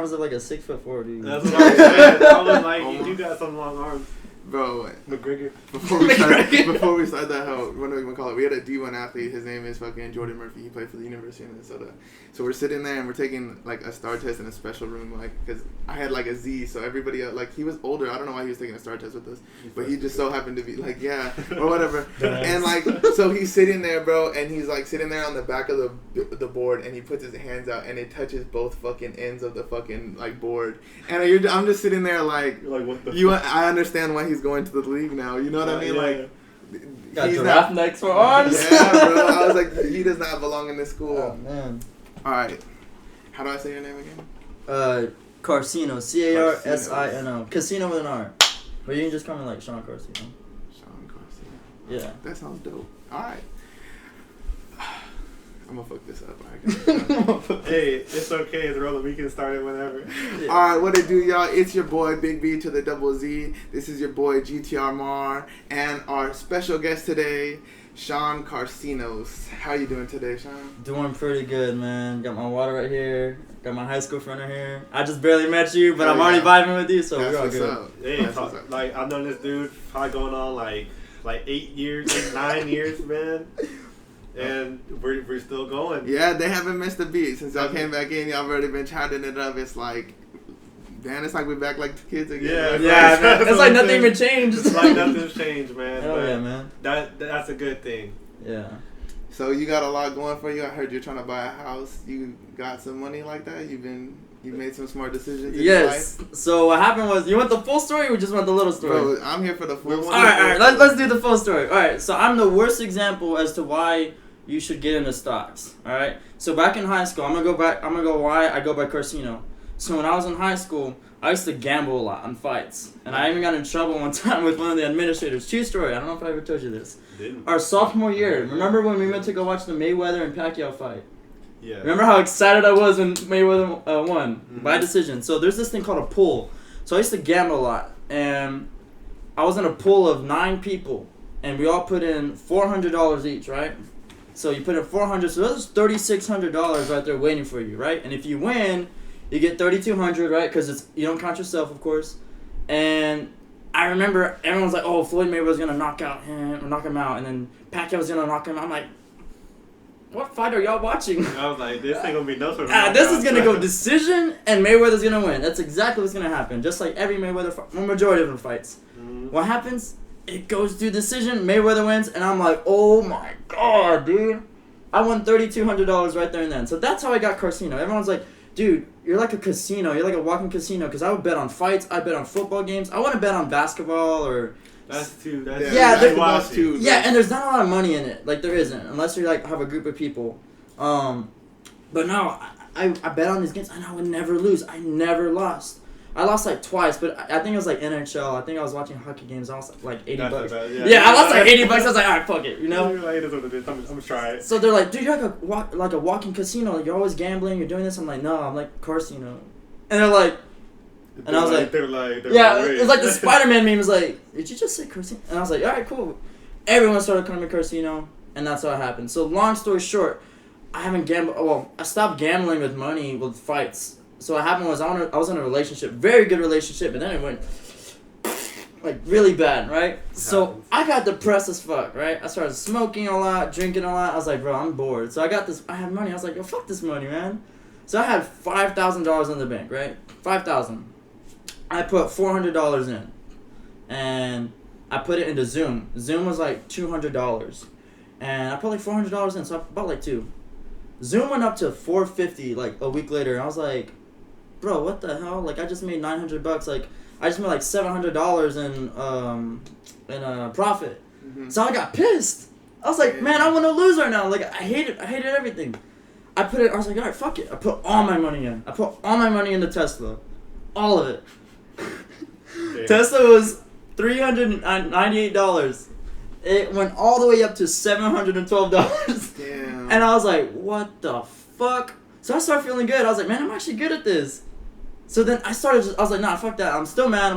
arms of like a 6'4" dude. That's what I said. I was like, you got some long arms. Bro, McGregor. Before we start that, what do we call it? We had a D1 athlete. His name is fucking Jordan Murphy. He played for the University of Minnesota. So we're sitting there and we're taking like a star test in a special room, like because I had like a Z. So everybody like he was older. I don't know why he was taking a star test with us, but he just so happened to be like or whatever. And like so he's sitting there, bro, and he's like sitting there on the back of the board, and he puts his hands out, and it touches both fucking ends of the fucking like board. And I'm just sitting there like what the I understand why he's going to the league now. You know what I mean? Yeah. Like. Got giraffe necks for arms. Yeah, bro. I was like, he does not belong in this school. Oh man. All right. How do I say your name again? Carsino. Carsino. Casino with an R. But you can just call me like Sean Carsino. Sean Carsino. Yeah. That sounds dope. All right. I'm gonna fuck this up. Hey, it's okay. The roller weekend started whenever. Yeah. All right, what it do, y'all? It's your boy Big B to the double Z. This is your boy GTR Mar, and our special guest today, Sean Carcinos. How you doing today, Sean? Doing pretty good, man. Got my water right here. Got my high school friend right here. I just barely met you, but I'm already vibing with you, so we're all good. Up. Hey, like I've known this dude probably going on like 8 years, 9 years, man. And we're still going. Yeah, they haven't missed a beat since y'all came back in. Y'all already been chatting it up. It's like, man, it's like we're back like the kids again. Yeah, man. It's like nothing even changed. It's like nothing's changed, man. Hell yeah, man. That's a good thing. Yeah. So you got a lot going for you. I heard you're trying to buy a house. You got some money like that? You made some smart decisions in your life? So what happened was, you want the full story or we just want the little story? Bro, I'm here for the full story. Alright, let's do the full story. Alright, so I'm the worst example as to why you should get into stocks. Alright? So back in high school, I'm gonna go why I go by Carsino. So when I was in high school, I used to gamble a lot on fights. And I even got in trouble one time with one of the administrators. True story, I don't know if I ever told you this. Didn't. Our sophomore year, remember when we went to go watch the Mayweather and Pacquiao fight? Yeah. Remember how excited I was when Mayweather won by decision? So there's this thing called a pool. So I used to gamble a lot, and I was in a pool of 9 people, and we all put in $400 each, right? So you put in $400, so there's $3,600 right there waiting for you, right? And if you win, you get $3,200, right? Because you don't count yourself, of course. And I remember everyone's like, "Oh, Floyd Mayweather's gonna knock him out, and then Pacquiao's gonna knock him out." I'm like, what fight are y'all watching? I was like, this ain't gonna be no sort of this is gonna go decision, and Mayweather's gonna win. That's exactly what's gonna happen. Just like every Mayweather fight, majority of them fights. Mm-hmm. What happens? It goes through decision. Mayweather wins, and I'm like, oh my god, dude! I won $3,200 right there and then. So that's how I got Carsino. Everyone's like, dude, you're like a casino. You're like a walking casino. Because I would bet on fights. I bet on football games. I wouldn't bet on basketball or. That's too. That's too. Yeah, and there's not a lot of money in it. Like there isn't, unless you like have a group of people. But no, I bet on these games and I would never lose. I never lost. I lost like twice, but I think it was like NHL. I think I was watching hockey games. I lost like $80. I lost like $80. I was like, alright, fuck it, you know. Like, it is what it is. I'm gonna try it. So they're like, dude, you're like a walking casino. Like, you're always gambling. You're doing this. I'm like, no, I'm like Carsino. And they're like. And I was like, yeah, it was like the Spider-Man meme was like, did you just say Carsino? And I was like, all right, cool. Everyone started calling me Carsino, and that's how it happened. So long story short, I haven't gambled. Well, I stopped gambling with money with fights. So what happened was I was in a relationship, very good relationship, and then it went like really bad, right? So I got depressed as fuck, right? I started smoking a lot, drinking a lot. I was like, bro, I'm bored. So I had money. I was like, yo, fuck this money, man. So I had $5,000 in the bank, right? $5,000. I put $400 in, and I put it into Zoom. Zoom was like $200, and I put like $400 in, so I bought like 2. Zoom went up to $450 like a week later, and I was like, bro, what the hell? Like I just made $900. Like I just made like $700 in profit. Mm-hmm. So I got pissed. I was like, man, I want to lose right now. Like I hated everything. I was like, all right, fuck it. I put all my money in. I put all my money into Tesla, all of it. Tesla was $398. It went all the way up to $712. Damn. And I was like, what the fuck? So I started feeling good. I was like, man, I'm actually good at this. So then I was like, nah, fuck that. I'm still mad.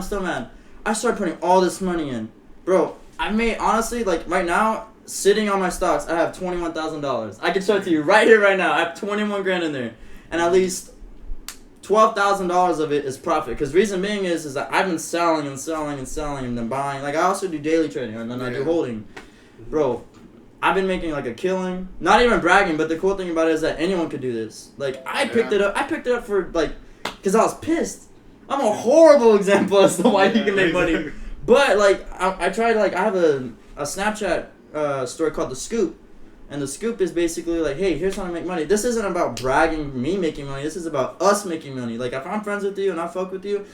I started putting all this money in. Bro, I made, honestly, like right now, sitting on my stocks, I have $21,000. I can show it to you right here, right now. I have 21 grand in there. And at least $12,000 of it is profit. Because reason being is that I've been selling and then buying. Like, I also do daily trading, and then I do holding. Bro, I've been making like a killing. Not even bragging, but the cool thing about it is that anyone could do this. Like, I picked it up for like, because I was pissed. I'm a horrible example as to why you can make money. But like, I tried, like, I have a Snapchat story called The Scoop. And The Scoop is basically like, hey, here's how to make money. This isn't about bragging me making money. This is about us making money. Like, if I'm friends with you and I fuck with you,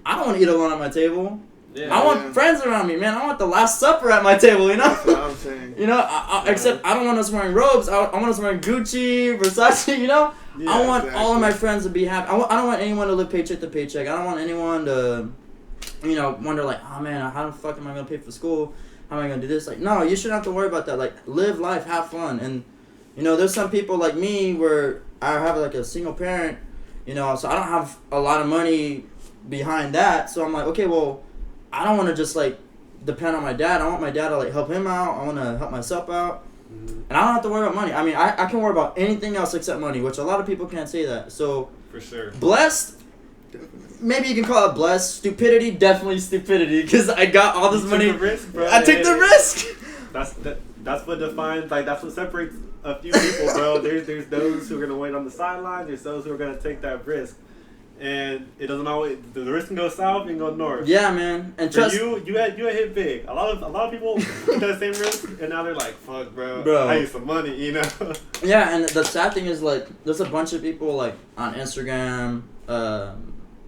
I don't want to eat alone at my table. Yeah, I want friends around me, man. I want the Last Supper at my table, you know? That's what I'm saying. You know, except I don't want us wearing robes. I want us wearing Gucci, Versace, you know? Yeah, I want all of my friends to be happy. I don't want anyone to live paycheck to paycheck. I don't want anyone to, you know, wonder like, oh, man, how the fuck am I going to pay for school? How am I going to do this? Like, no, you shouldn't have to worry about that. Like, live life, have fun. And, you know, there's some people like me where I have, like, a single parent, you know, so I don't have a lot of money behind that. So I'm like, okay, well, I don't want to just, like, depend on my dad. I want my dad to, like, help him out. I want to help myself out. Mm-hmm. And I don't have to worry about money. I mean, I can worry about anything else except money, which a lot of people can't say that. So, for sure. Blessed. Maybe you can call it blessed. Stupidity, definitely stupidity, because I got all this money. Took the risk, bro. I took the risk. That's what defines, like, that's what separates a few people, bro. There's those who are gonna wait on the sideline. There's those who are gonna take that risk, and it doesn't always. The risk can go south and go north. Yeah, man. And for you had hit big. A lot of people took that same risk, and now they're like, fuck, bro. I need some money, you know. Yeah, and the sad thing is, like, there's a bunch of people like on Instagram,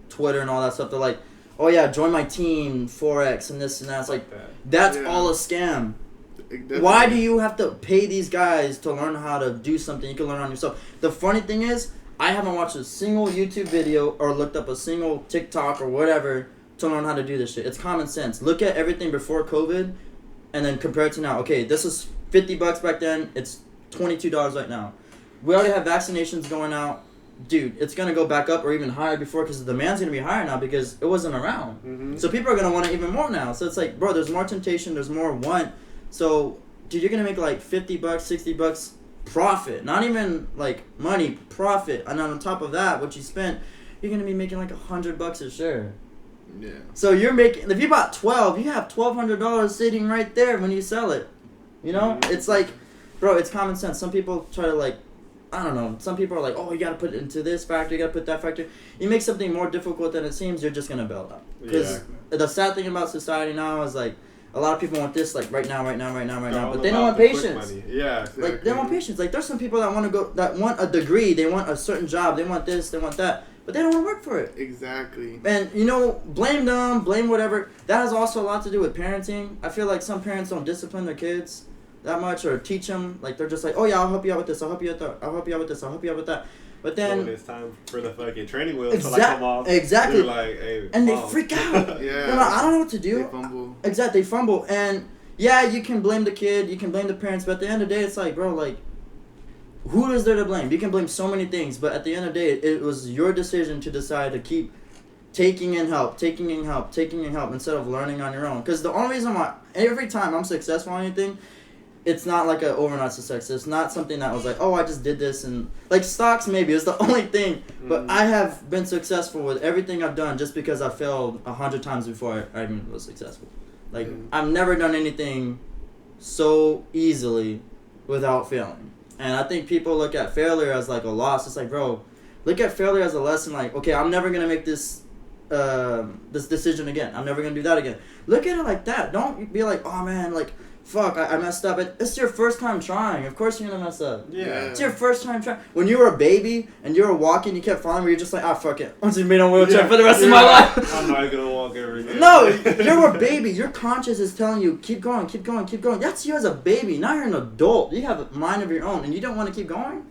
Twitter and all that stuff. They're like, oh yeah, join my team, Forex and this and that. It's like, that's all a scam. Definitely. Why do you have to pay these guys to learn how to do something you can learn on yourself? The funny thing is, I haven't watched a single YouTube video or looked up a single TikTok or whatever to learn how to do this shit. It's common sense. Look at everything before COVID and then compare it to now. Okay, this is $50 back then. It's $22 right now. We already have vaccinations going out. Dude, it's going to go back up or even higher before because the demand's going to be higher now because it wasn't around. Mm-hmm. So people are going to want it even more now. So it's like, bro, there's more temptation. There's more want. So, dude, you're going to make like $50, $60 profit. Not even like money, profit. And on top of that, what you spent, you're going to be making like $100 a share. Yeah. So you're making, if you bought 12, you have $1,200 sitting right there when you sell it. You know? Mm-hmm. It's like, bro, it's common sense. Some people try to like, I don't know. Some people are like, oh, you got to put it into this factor, you got to put that factor. You make something more difficult than it seems, you're just going to bail out. Because the sad thing about society now is like, a lot of people want this like right now, but they don't want patience. Yeah, exactly. Like they want patience. Like there's some people that want a degree, they want a certain job, they want this, they want that, but they don't want to work for it. Exactly. And you know, blame them, blame whatever. That has also a lot to do with parenting. I feel like some parents don't discipline their kids that much or teach them. Like they're just like, oh yeah, I'll help you out with this, I'll help you out with that, I'll help you out with this, I'll help you out with that. But then when it's time for the fucking training wheels to like come off, exactly. They're like, hey, and they freak out. Yeah, they're like, I don't know what to do. They fumble. Exactly, they fumble. And yeah, you can blame the kid, you can blame the parents, but at the end of the day, it's like, bro, like, who is there to blame? You can blame so many things, but at the end of the day, it was your decision to decide to keep taking in help instead of learning on your own. Because the only reason why every time I'm successful on anything, it's not like an overnight success. It's not something that was like, oh, I just did this. And like stocks, maybe it's the only thing. But I have been successful with everything I've done just because I failed 100 times before I even was successful. Like I've never done anything so easily without failing. And I think people look at failure as like a loss. It's like, bro, look at failure as a lesson. Like, okay, I'm never gonna make this decision again. I'm never gonna do that again. Look at it like that. Don't be like, oh man, like, fuck, I messed up. It's your first time trying. Of course you're gonna mess up. Yeah. It's your first time trying. When you were a baby and you were walking, you kept falling, where you're just like, ah, fuck it. I'm just being on a wheelchair for the rest of my life. I'm not gonna walk ever again. No, you're a baby. Your conscience is telling you, keep going, keep going, keep going. That's you as a baby. Now you're an adult. You have a mind of your own, and you don't want to keep going?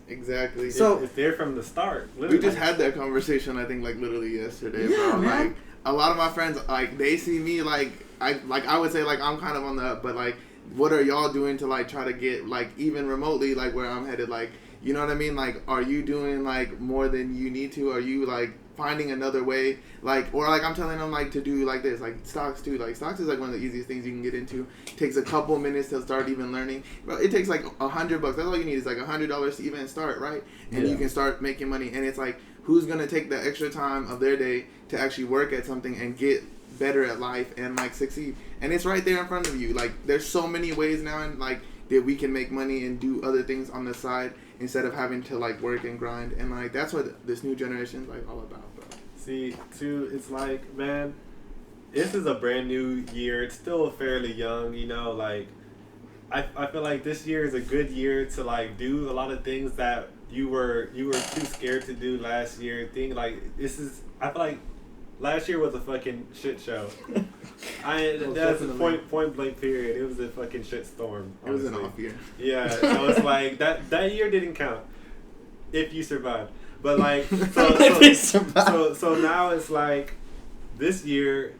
Exactly. So it's there from the start. Literally. We just had that conversation, I think, like, literally yesterday, bro. Man. Like, a lot of my friends, like, they see me, like, I would say, like, I'm kind of on the up, but, like, what are y'all doing to, like, try to get, like, even remotely, like, where I'm headed? Like, you know what I mean? Like, are you doing, like, more than you need to? Are you, like, finding another way? Like, or, like, I'm telling them, like, to do, like, this. Like, stocks, too. Like, stocks is, like, one of the easiest things you can get into. It takes a couple minutes to start even learning. But it takes, like, $100. That's all you need is, like, $100 to even start, right? And you can start making money. And it's, like, who's gonna take the extra time of their day to actually work at something and get better at life and like succeed. And it's right there in front of you. Like there's so many ways now and like that we can make money and do other things on the side instead of having to like work and grind. And like that's what this new generation is like all about, bro. See, too, it's like, man, this is a brand new year. It's still fairly young, you know, like I feel like this year is a good year to like do a lot of things that you were too scared to do last year. I feel like last year was a fucking shit show. That's a point blank period. It was a fucking shit storm. Honestly. It was an off year. Yeah, so it's like that year didn't count if you survived. But like so now it's like this year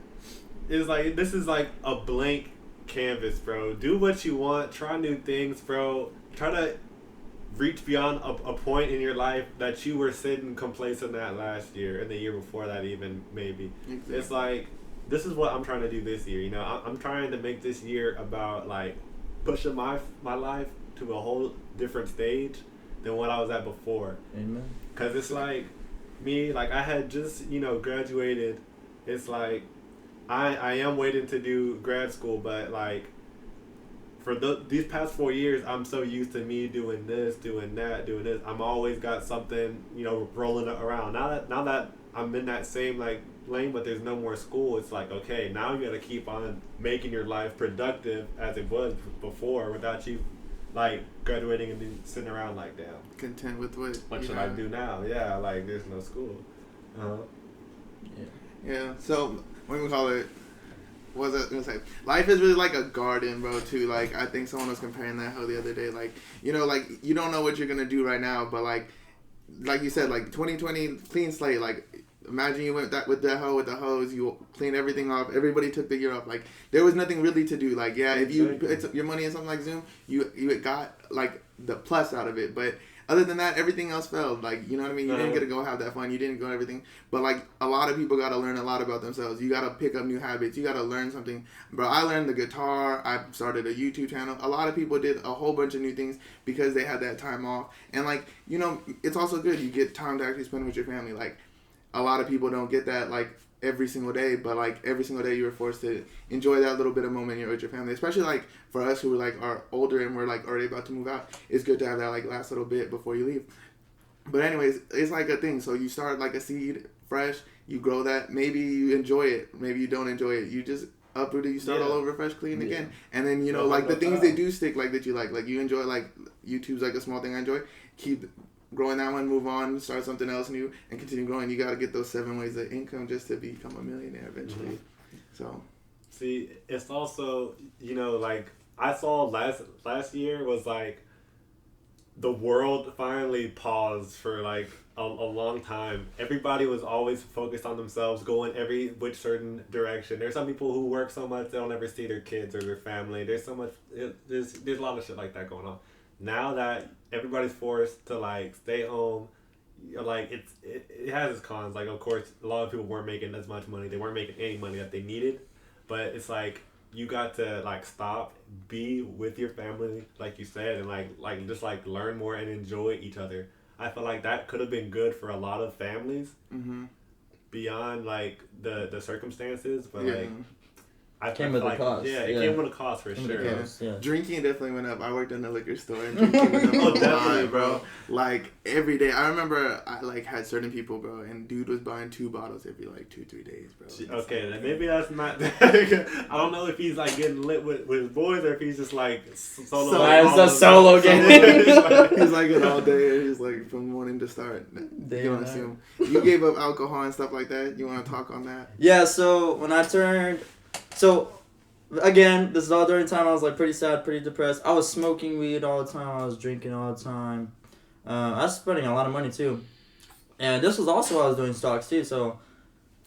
is like this is like a blank canvas, bro. Do what you want, try new things, bro. Try to reach beyond a point in your life that you were sitting complacent at last year and the year before that even maybe. Exactly. It's like this is what I'm trying to do this year, you know. I'm trying to make this year about like pushing my life to a whole different stage than what I was at before. Amen. Cause it's like me, like I had just, you know, graduated. It's like I am waiting to do grad school, but like for these past 4 years, I'm so used to me doing this, doing that, doing this. I'm always got something, you know, rolling around. Now that I'm in that same like lane, but there's no more school. It's like, okay, now you got to keep on making your life productive as it was before, without you like graduating and then sitting around like, damn, content with what should I do now? Yeah, like there's no school. Yeah. So what do we call it? What was I gonna say? Life is really like a garden, bro, too. Like, I think someone was comparing that hoe the other day. Like, you know, like, you don't know what you're gonna do right now, but like you said, like, 2020, clean slate. Like, imagine you went with the hose, you clean everything off. Everybody took the year off. Like, there was nothing really to do. Like, yeah, if you put your money in something like Zoom, you got, like, the plus out of it. But other than that, everything else failed. Like, you know what I mean? You didn't get to go have that fun. You didn't go everything. But, like, a lot of people got to learn a lot about themselves. You got to pick up new habits. You got to learn something. Bro, I learned the guitar. I started a YouTube channel. A lot of people did a whole bunch of new things because they had that time off. And, like, you know, it's also good. You get time to actually spend with your family. Like, a lot of people don't get that, like, every single day, but like every single day you were forced to enjoy that little bit of moment you're with your family, especially like for us who are older and we're like already about to move out. It's good to have that like last little bit before you leave. But anyways, it's like a thing. So you start like a seed fresh, you grow that, maybe you enjoy it, maybe you don't enjoy it, you just uproot it, you start all over fresh, clean again. And then, you know, like the things that do stick, like that you like you enjoy, like YouTube's like a small thing I enjoy, keep growing that one, move on, start something else new, and continue growing. You got to get those 7 ways of income just to become a millionaire eventually. Mm-hmm. So, see, it's also, you know, like I saw last year was like the world finally paused for like a long time. Everybody was always focused on themselves, going every which certain direction. There's some people who work so much they don't ever see their kids or their family. There's so much. There's a lot of shit like that going on. Now that everybody's forced to like stay home, like it has its cons. Like, of course, a lot of people weren't making as much money. They weren't making any money that they needed, but it's like you got to like stop, be with your family, like you said, and like just like learn more and enjoy each other. I feel like that could have been good for a lot of families, beyond like the circumstances, but like. It came with a cost. Yeah, it came with a cost for sure. Yeah. Drinking definitely went up. I worked in the liquor store and drinking went up a lot, bro. Like every day. I remember I like had certain people, bro, and dude was buying 2 bottles every like 2-3 days, bro. Okay, then maybe that's not that. I don't know if he's like getting lit with his boys or if he's just like solo. It's a solo game. He's like it all day. He's like from morning to start. You gave up alcohol and stuff like that. You want to talk on that? Yeah. So when I turned. So, again, this is all during the time I was, like, pretty sad, pretty depressed. I was smoking weed all the time. I was drinking all the time. I was spending a lot of money, too. And this was also while I was doing stocks, too. So,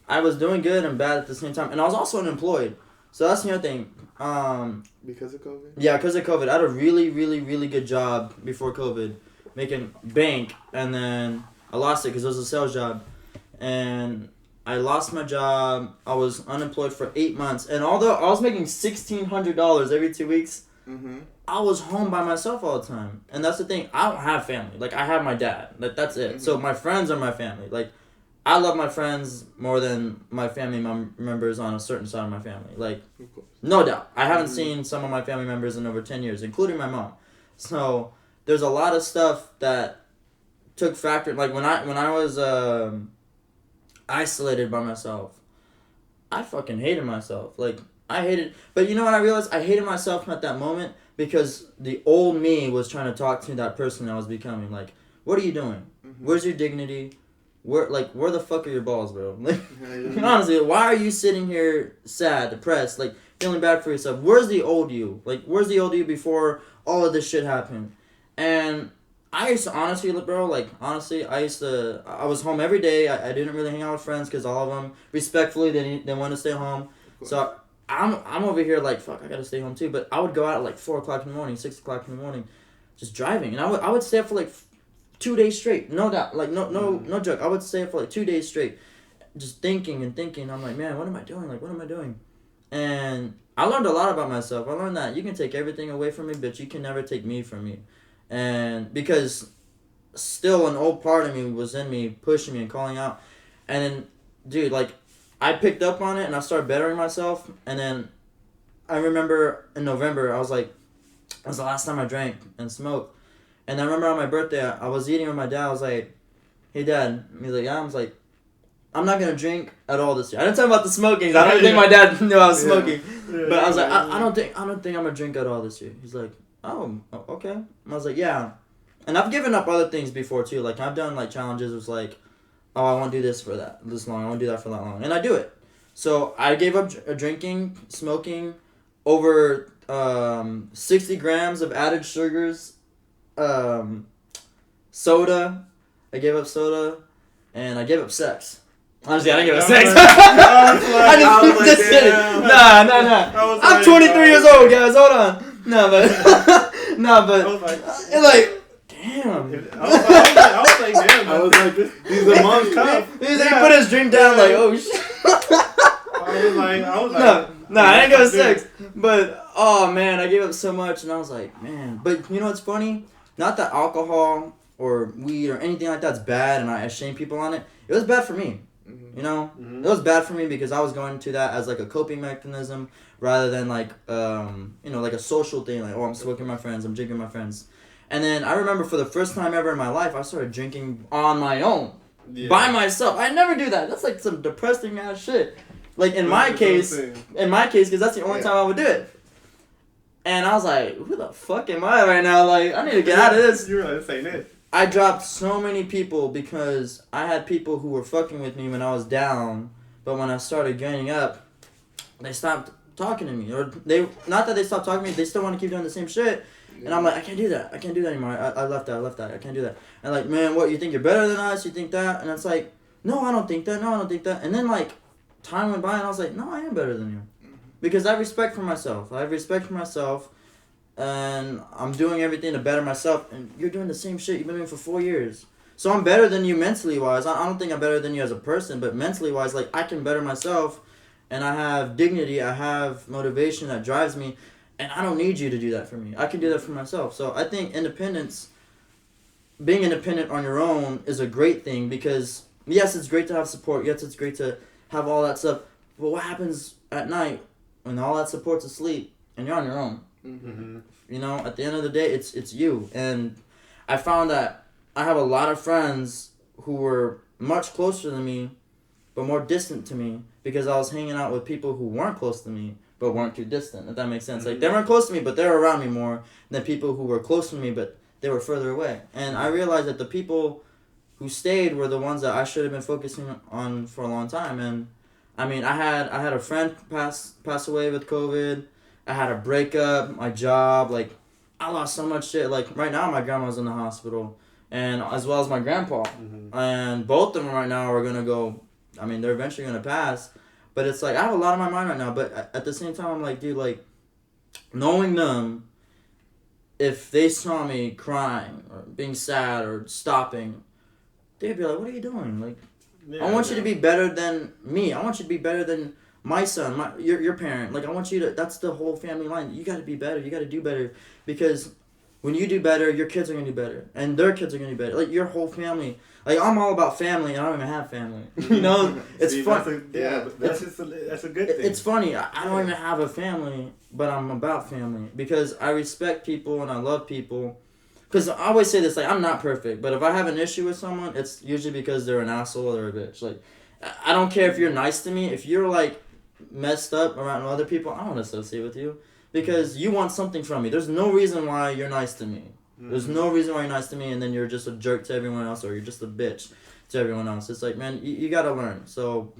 I was doing good and bad at the same time. And I was also unemployed. So, that's the other thing. Because of COVID? Yeah, because of COVID. I had a really, really, really good job before COVID. Making bank. And then I lost it because it was a sales job. And I lost my job. I was unemployed for 8 months. And although I was making $1,600 every 2 weeks, I was home by myself all the time. And that's the thing. I don't have family. Like, I have my dad. Like, that's it. So my friends are my family. Like, I love my friends more than my family members on a certain side of my family. Like, no doubt. I haven't seen some of my family members in over 10 years, including my mom. So there's a lot of stuff that took factor. Like, when I was isolated by myself, I fucking hated myself. Like, I hated... But you know what I realized? I hated myself at that moment because the old me was trying to talk to that person I was becoming. Like, what are you doing? Where's your dignity? Where the fuck are your balls, bro? Like, honestly, why are you sitting here sad, depressed, like, feeling bad for yourself? Where's the old you? Like, where's the old you before all of this shit happened? And I used to honestly, bro, like, honestly, I was home every day. I didn't really hang out with friends because all of them, respectfully, they wanted to stay home. So I'm over here like, fuck, I gotta stay home too. But I would go out at like 4 o'clock in the morning, 6 o'clock in the morning, just driving. And I would stay up for like 2 days straight. No doubt. Like, no joke. I would stay up for like 2 days straight, just thinking and thinking. I'm like, man, what am I doing? Like, what am I doing? And I learned a lot about myself. I learned that you can take everything away from me, but you can never take me from me. And because still an old part of me was in me, pushing me and calling out. And then, dude, like, I picked up on it and I started bettering myself. And then I remember in November, I was like, that was the last time I drank and smoked. And I remember on my birthday, I was eating with my dad. I was like, hey, Dad. And he's like, yeah. I was like, I'm not going to drink at all this year. I didn't talk about the smoking. I don't think my dad knew I was smoking. But I was like, I don't think I'm going to drink at all this year. He's like, oh, okay. And I was like, yeah. And I've given up other things before, too. Like, I've done, like, challenges. It was like, oh, I won't do this for this long. I won't do that for that long. And I do it. So I gave up drinking, smoking, over 60 grams of added sugars, soda. I gave up soda, and I gave up sex. Honestly, I didn't give up sex. I just kidding. Nah. I'm 23 years old, guys. Hold on. No, but it's like, damn. I was like, damn. I was like, these are mom's cup. He put his drink down, like, oh shit. I was like, no, I didn't give up sex. But oh man, I gave up so much, and I was like, man. But you know what's funny? Not that alcohol or weed or anything like that's bad, and I shame people on it. It was bad for me. You know, it was bad for me because I was going to that as like a coping mechanism rather than like like a social thing. Like, oh, I'm smoking with my friends, I'm drinking with my friends. And then I remember for the first time ever in my life, I started drinking on my own, by myself. I never do that. That's like some depressing ass shit. Like in my case, because that's the only time I would do it. And I was like, who the fuck am I right now? Like, I need to get out of this. You realize this ain't it. I dropped so many people because I had people who were fucking with me when I was down, but when I started gaining up, they stopped talking to me. Or not that they stopped talking to me, they still want to keep doing the same shit. And I'm like, I can't do that. I can't do that anymore. I left that. I can't do that. And like, man, what, you think you're better than us? You think that? And it's like, no, I don't think that. And then like, time went by and I was like, no, I am better than you. Because I have respect for myself. And I'm doing everything to better myself. And you're doing the same shit you've been doing for 4 years. So I'm better than you mentally wise. I don't think I'm better than you as a person, but mentally wise, like, I can better myself. And I have dignity. I have motivation that drives me. And I don't need you to do that for me. I can do that for myself. So I think being independent on your own is a great thing because, yes, it's great to have support. Yes, it's great to have all that stuff. But what happens at night when all that support's asleep and you're on your own? Mm-hmm. You know, at the end of the day, it's you. And I found that I have a lot of friends who were much closer than me, but more distant to me because I was hanging out with people who weren't close to me, but weren't too distant, if that makes sense. Mm-hmm. Like, they weren't close to me, but they were around me more than people who were close to me, but they were further away. And I realized that the people who stayed were the ones that I should have been focusing on for a long time. And I mean, I had a friend pass away with COVID. I had a breakup, my job, like, I lost so much shit. Like, right now, my grandma's in the hospital, and as well as my grandpa. Mm-hmm. And both of them right now are going to go, I mean, they're eventually going to pass. But it's like, I have a lot on my mind right now, but at the same time, I'm like, dude, like, knowing them, if they saw me crying or being sad or stopping, they'd be like, what are you doing? Like, I want you to be better than me. I want you to be better than my son, your parent. Like, I want you to. That's the whole family line. You got to be better. You got to do better, because when you do better, your kids are gonna do better, and their kids are gonna do better. Like, your whole family. Like, I'm all about family, and I don't even have family. You know, it's fun. That's a good thing. It's funny. I don't even have a family, but I'm about family because I respect people and I love people. Because I always say this, like, I'm not perfect, but if I have an issue with someone, it's usually because they're an asshole or they're a bitch. Like, I don't care if you're nice to me. If you're, like, messed up around other people, I don't want to associate with you because you want something from me. There's no reason why you're nice to me. There's no reason why you're nice to me and then you're just a jerk to everyone else or you're just a bitch to everyone else. It's like, man, you got to learn. So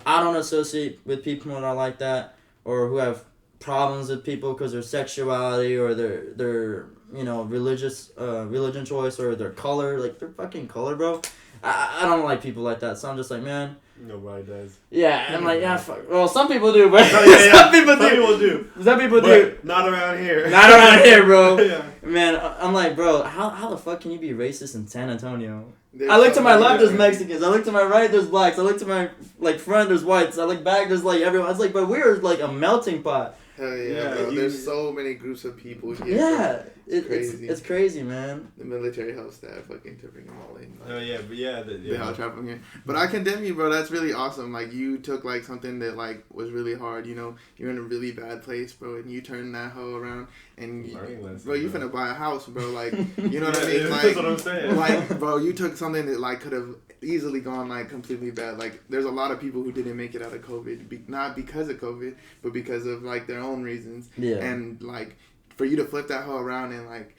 I don't associate with people that are like that or who have problems with people because their sexuality or their you know, religion choice or their color, like their fucking color, bro. I don't like people like that, so I'm just like, man. Nobody does. Yeah, I'm like, yeah, fuck. Well, some people do, but some people do. Some people do. Not around here. Not around here, bro. Yeah. Man, I'm like, bro, how the fuck can you be racist in San Antonio? I look to my left, there's Mexicans. I look to my right, there's blacks. I look to my front, there's whites. I look back, there's everyone. It's like, but we're like a melting pot. Hell yeah, bro. There's so many groups of people here. Yeah, it's crazy, man. The military helps that fucking to bring them all in. Oh yeah, but yeah, they help trap them here. But I condemn you, bro. That's really awesome. Like, you took like something that like was really hard. You know, you're in a really bad place, bro, and you turned that hoe around. And bro, you finna buy a house, bro. Like, you know what I mean? Like, that's what I'm saying. Like, bro, you took something that like could have easily gone like completely bad. Like, there's a lot of people who didn't make it out of COVID, not because of COVID, but because of like their own reasons. Yeah. And like, for you to flip that hoe around and like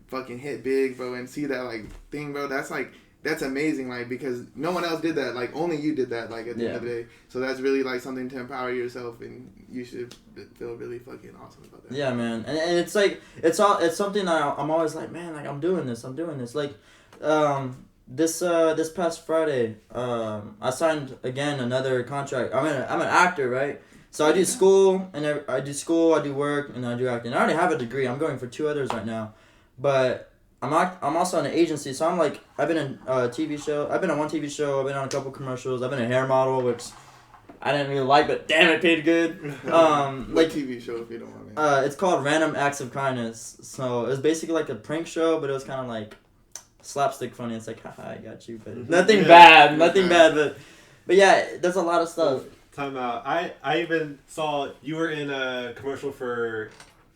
fucking hit big, bro, and see that like thing, bro, that's amazing. Like, because no one else did that. Like, only you did that. Like, at the end of the day, so that's really like something to empower yourself, and you should feel really fucking awesome about that. Yeah, man, and it's like it's something that I'm always like, man, like I'm doing this. Like, this past Friday, I signed again another contract. I'm an actor, right? So I do school and I do work and I do acting. I already have a degree. I'm going for 2 others right now, but I'm also in an agency. So I'm like, I've been in a TV show. I've been on one TV show. I've been on a couple commercials. I've been a hair model, which I didn't really like, but damn, it paid good. Like TV show, if you don't want me. It's called Random Acts of Kindness. So it was basically like a prank show, but it was kind of like slapstick funny. It's like, haha, I got you, but nothing bad, but yeah, there's a lot of stuff. Time out. I even saw you were in a commercial for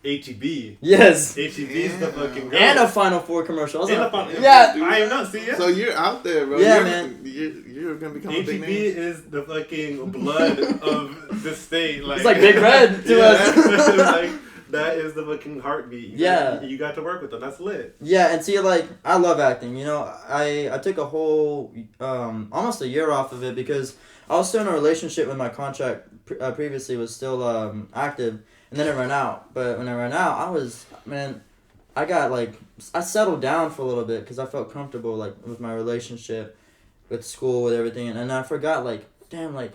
HEB. Yes. HEB's the fucking girl. And a Final Four commercial. Yeah. I am not seeing it. So you're out there, bro. Yeah, man. You're gonna become HEB a big name. is the fucking blood of the state. Like, it's like Big Red to us. Like, that is the fucking heartbeat. You got to work with them. That's lit. Yeah, and see, like, I love acting. You know, I took a whole almost a year off of it because I was still in a relationship when my contract previously was still active, and then it ran out. But when it ran out, I settled down for a little bit because I felt comfortable, like, with my relationship, with school, with everything, and I forgot, like, damn, like,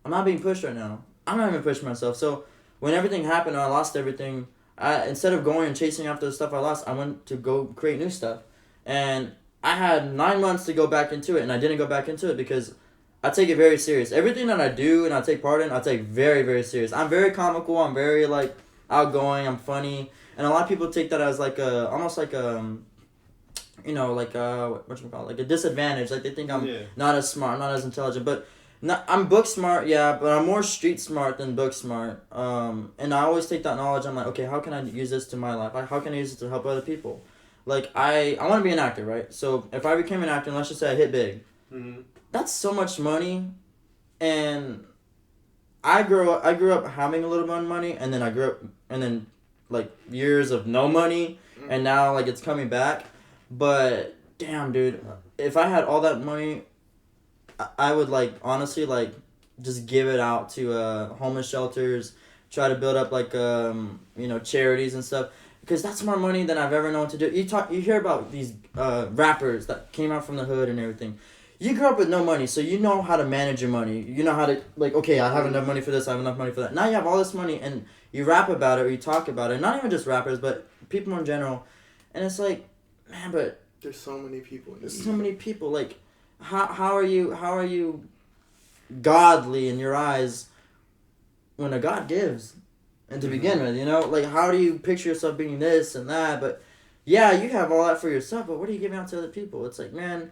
I'm not being pushed right now. I'm not even pushing myself. So when everything happened and I lost everything, instead of going and chasing after the stuff I lost, I went to go create new stuff. And I had 9 months to go back into it, and I didn't go back into it because I take it very serious. Everything that I do and I take part in, I take very, very serious. I'm very comical. I'm very, like, outgoing. I'm funny. And a lot of people take that as, like, almost like like a disadvantage. Like, they think I'm not as smart, not as intelligent. But I'm book smart, yeah, but I'm more street smart than book smart. And I always take that knowledge. I'm like, okay, how can I use this to my life? How can I use it to help other people? Like, I want to be an actor, right? So if I became an actor, and let's just say I hit big, that's so much money. And I grew up having a little bit of money, and then like years of no money, and now like it's coming back. But damn, dude, if I had all that money, I would, like, honestly, like, just give it out to homeless shelters, try to build up, like, charities and stuff, because that's more money than I've ever known to do. You hear about these rappers that came out from the hood and everything. You grew up with no money, so you know how to manage your money. You know how to, like, okay, I have enough money for this, I have enough money for that. Now you have all this money, and you rap about it, or you talk about it. Not even just rappers, but people in general. And it's like, man, but there's so many people. There's so many people, like, how are you godly in your eyes when a God gives, and to begin with, you know, like how do you picture yourself being this and that? But yeah, you have all that for yourself, but what are you giving out to other people? It's like, man,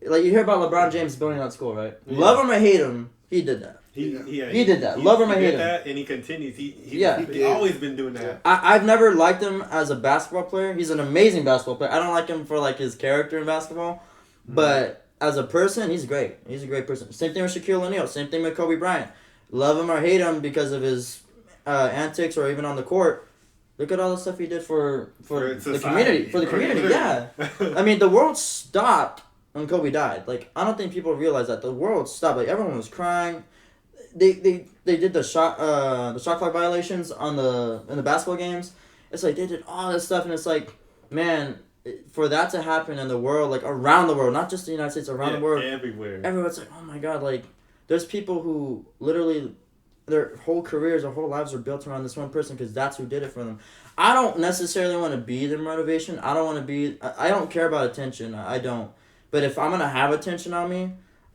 like you hear about LeBron James building out school, right? Yeah. Love him or hate him, he did that. He did that. Love him or hate him. That, and he continues. He's always been doing that. I've never liked him as a basketball player. He's an amazing basketball player. I don't like him for like his character in basketball, but as a person, he's great. He's a great person. Same thing with Shaquille O'Neal. Same thing with Kobe Bryant. Love him or hate him because of his antics or even on the court. Look at all the stuff he did for the community. For the community, yeah. I mean, the world stopped when Kobe died. Like, I don't think people realize that. The world stopped. Like, everyone was crying. They did the shot clock violations in the basketball games. It's like they did all this stuff, and it's like, man, for that to happen in the world, like around the world, not just the United States, around the world, everyone's like, oh my God, like there's people who literally their whole careers, their whole lives are built around this one person because that's who did it for them. I don't necessarily want to be their motivation. I don't care about attention. I don't. But if I'm gonna have attention on me,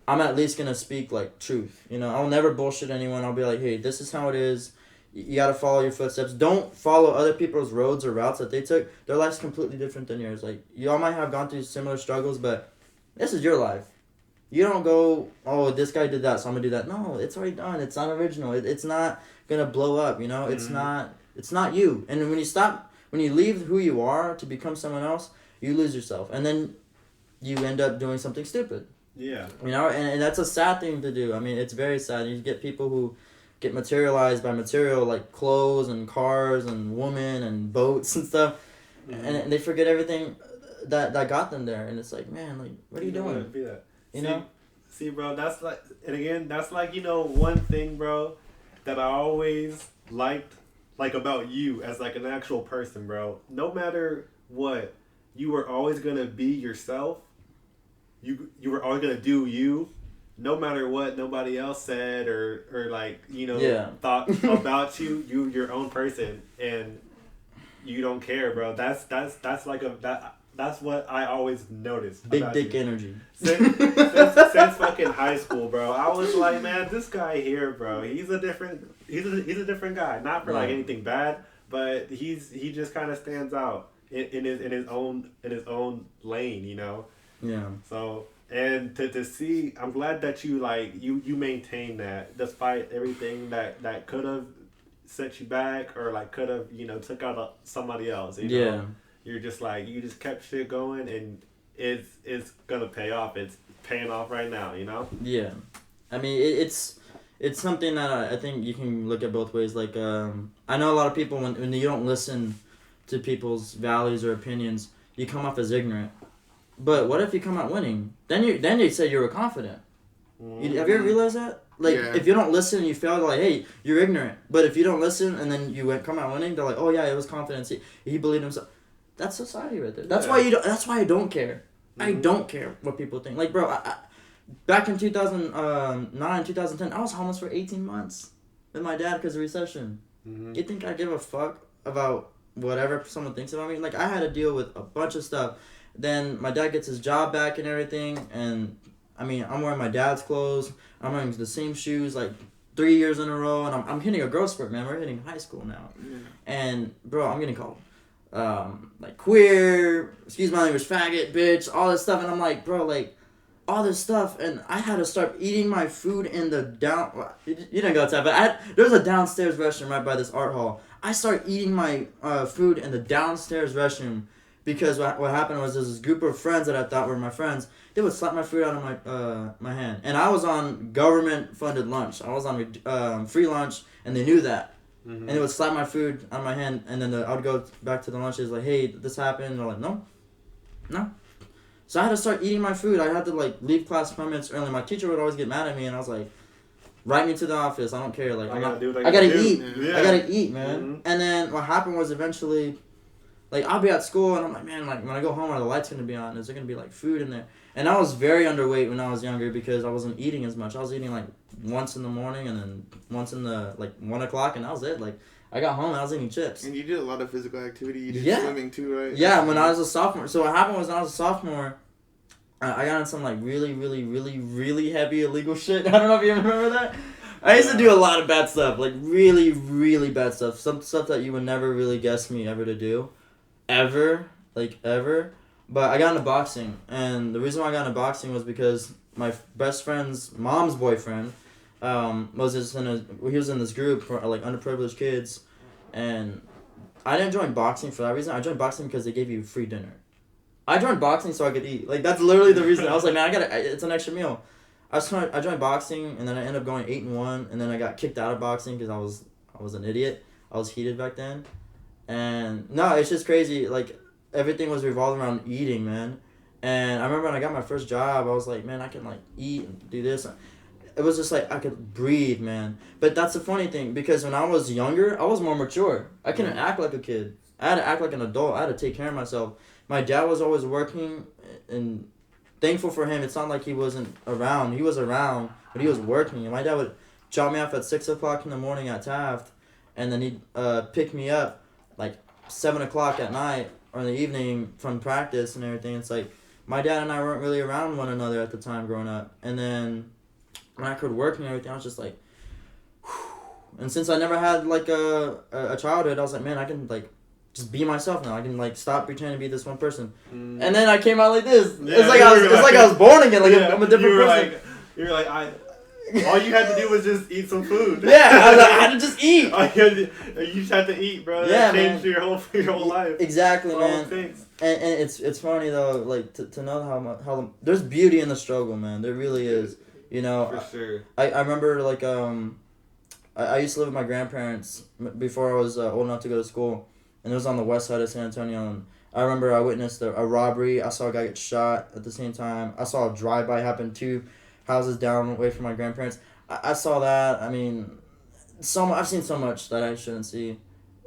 I'm at least going to speak, like, truth. You know, I'll never bullshit anyone. I'll be like, hey, this is how it is. You got to follow your footsteps. Don't follow other people's roads or routes that they took. Their life's completely different than yours. Like, y'all might have gone through similar struggles, but this is your life. You don't go, oh, this guy did that, so I'm going to do that. No, it's already done. It's not original. It's not going to blow up, you know? Mm-hmm. It's not you. And when you leave who you are to become someone else, you lose yourself. And then you end up doing something stupid. Yeah. You know, and that's a sad thing to do. I mean, it's very sad. You get people who get materialized by material like clothes and cars and women and boats and stuff, and they forget everything that got them there. And it's like, man, like, what are you doing? You know? See, bro, that's like, and again, that's like, you know, one thing, bro, that I always liked, like, about you as, like, an actual person, bro. No matter what, you were always going to be yourself. You were always gonna do you, no matter what nobody else said or like, you know, thought about you. You're your own person and you don't care, bro. That's what I always noticed. Big dick energy. Since fucking high school, bro. I was like, man, this guy here, bro. He's a different guy. Not for like anything bad, but he just kind of stands out in his own lane, you know. Yeah. So, and to see, I'm glad that you maintain that despite everything that could have set you back or like could have, you know, took out somebody else. You know? You're just like, you just kept shit going and it's gonna pay off. It's paying off right now, you know? Yeah. I mean, it's something that I think you can look at both ways. Like, I know a lot of people when you don't listen to people's values or opinions, you come off as ignorant. But what if you come out winning? Then you say you were confident. Have you ever realized that? Like, if you don't listen and you fail, they're like, hey, you're ignorant. But if you don't listen and then you come out winning, they're like, oh yeah, it was confidence. He believed himself. That's society right there. That's why That's why I don't care. I don't care what people think. Like, bro, I back in 2009, 2010, I was homeless for 18 months with my dad because of recession. Mm-hmm. You think I give a fuck about whatever someone thinks about me? Like, I had to deal with a bunch of stuff. Then my dad gets his job back and everything, and I mean, I'm wearing my dad's clothes. I'm wearing the same shoes like 3 years in a row, and I'm hitting a growth spurt, man. We're hitting high school now, and bro, I'm getting called like queer, excuse my language, faggot, bitch, all this stuff, and I'm like, bro, like all this stuff, and I had to start eating my food in the you didn't go outside, but there's a downstairs restroom right by this art hall. I started eating my food in the downstairs restroom. Because what happened was there's this group of friends that I thought were my friends. They would slap my food out of my hand. And I was on government-funded lunch. I was on free lunch, and they knew that. Mm-hmm. And they would slap my food out of my hand, and then I would go back to the lunch. It's like, hey, this happened. And they're like, no. So I had to start eating my food. I had to, like, leave class 5 minutes early. My teacher would always get mad at me, and I was like, write me to the office. I don't care. Like, I gotta eat. Yeah. I gotta eat, man. Mm-hmm. And then what happened was eventually... Like, I'll be at school, and I'm like, man, like, when I go home, are the lights going to be on? Is there going to be, like, food in there? And I was very underweight when I was younger because I wasn't eating as much. I was eating, like, once in the morning and then once in the, like, 1 o'clock, and that was it. Like, I got home and I was eating chips. And you did a lot of physical activity. You did swimming, too, right? Yeah, when I was a sophomore. So what happened was when I was a sophomore, I got on some, like, really, really, really, really heavy illegal shit. I don't know if you remember that. I used to do a lot of bad stuff, like really, really bad stuff. Some stuff that you would never really guess me ever to do, ever. But I got into boxing, and the reason why I got into boxing was because my best friend's mom's boyfriend was he was in this group for like underprivileged kids, and I didn't join boxing for that reason. I joined boxing because they gave you free dinner. I joined boxing so I could eat. Like that's literally the reason. I was like, man, it's an extra meal. I joined boxing, and then I ended up going 8-1, and then I got kicked out of boxing because I was an idiot. I was heated back then, and no, it's just crazy. Like everything was revolving around eating, man. And I remember when I got my first job, I was like, man, I can like eat and do this. It was just like I could breathe, man. But that's the funny thing, because when I was younger, I was more mature. I couldn't act like a kid. I had to act like an adult. I had to take care of myself. My dad was always working, and thankful for him, it's not like he wasn't around. He was around, but he was working. And my dad would drop me off at 6 o'clock in the morning at Taft, and then he'd pick me up like 7 o'clock at night or in the evening from practice and everything. It's like my dad and I weren't really around one another at the time growing up. And then when I could work and everything, I was just like, whew. And since I never had like a childhood, I was like, man, I can like just be myself now. I can like stop pretending to be this one person. And then I came out like this. Yeah, it's like I was born again. Like I'm a different person. You're like all you had to do was just eat some food. Yeah, I had to just eat. You just had to eat, bro. Yeah, that changed your whole life. Exactly, man. Things. And it's funny though, like to know how there's beauty in the struggle, man. There really is. You know. For sure. I remember like I used to live with my grandparents before I was old enough to go to school. And it was on the west side of San Antonio. And I remember I witnessed a robbery. I saw a guy get shot at the same time. I saw a drive-by happen 2 houses down away from my grandparents. I saw that. I mean, I've seen so much that I shouldn't see,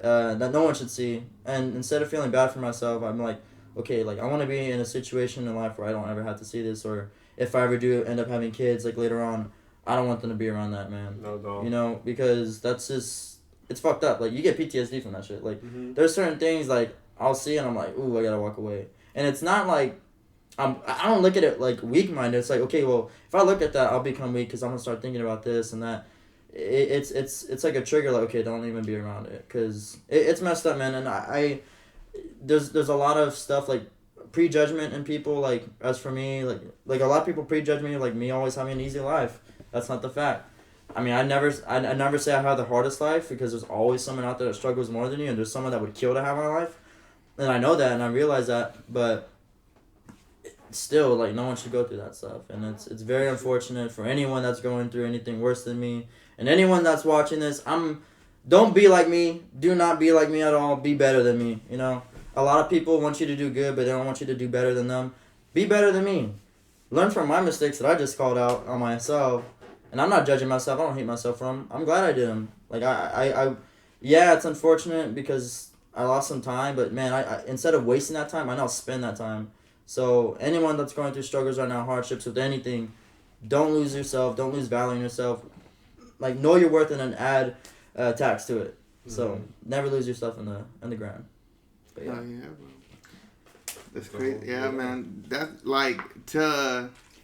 that no one should see. And instead of feeling bad for myself, I'm like, okay, like I want to be in a situation in life where I don't ever have to see this. Or if I ever do end up having kids, like later on, I don't want them to be around that, man. No. You know, because that's just... It's fucked up. Like, you get PTSD from that shit. Like, there's certain things, like, I'll see and I'm like, ooh, I gotta walk away. And it's not like, I don't look at it, like, weak-minded. It's like, okay, well, if I look at that, I'll become weak because I'm gonna start thinking about this and that. It's like a trigger, like, okay, don't even be around it. Because it's messed up, man. And there's a lot of stuff, like, prejudgment in people, like, as for me, like a lot of people prejudge me, like, me always having an easy life. That's not the fact. I mean, I never say I have the hardest life, because there's always someone out there that struggles more than you, and there's someone that would kill to have my life, and I know that, and I realize that, but still, like, no one should go through that stuff, and it's very unfortunate for anyone that's going through anything worse than me, and anyone that's watching this, don't be like me, do not be like me at all, be better than me, you know? A lot of people want you to do good, but they don't want you to do better than them. Be better than me. Learn from my mistakes that I just called out on myself. And I'm not judging myself. I don't hate myself for them. I'm glad I did them. Like, yeah, it's unfortunate because I lost some time. But, man, I instead of wasting that time, I now spend that time. So, anyone that's going through struggles right now, hardships with anything, don't lose yourself. Don't lose value in yourself. Like, know your worth and then add tax to it. So, never lose yourself in the ground. But, yeah. Oh, yeah, bro. That's crazy. Yeah, man. That's, like,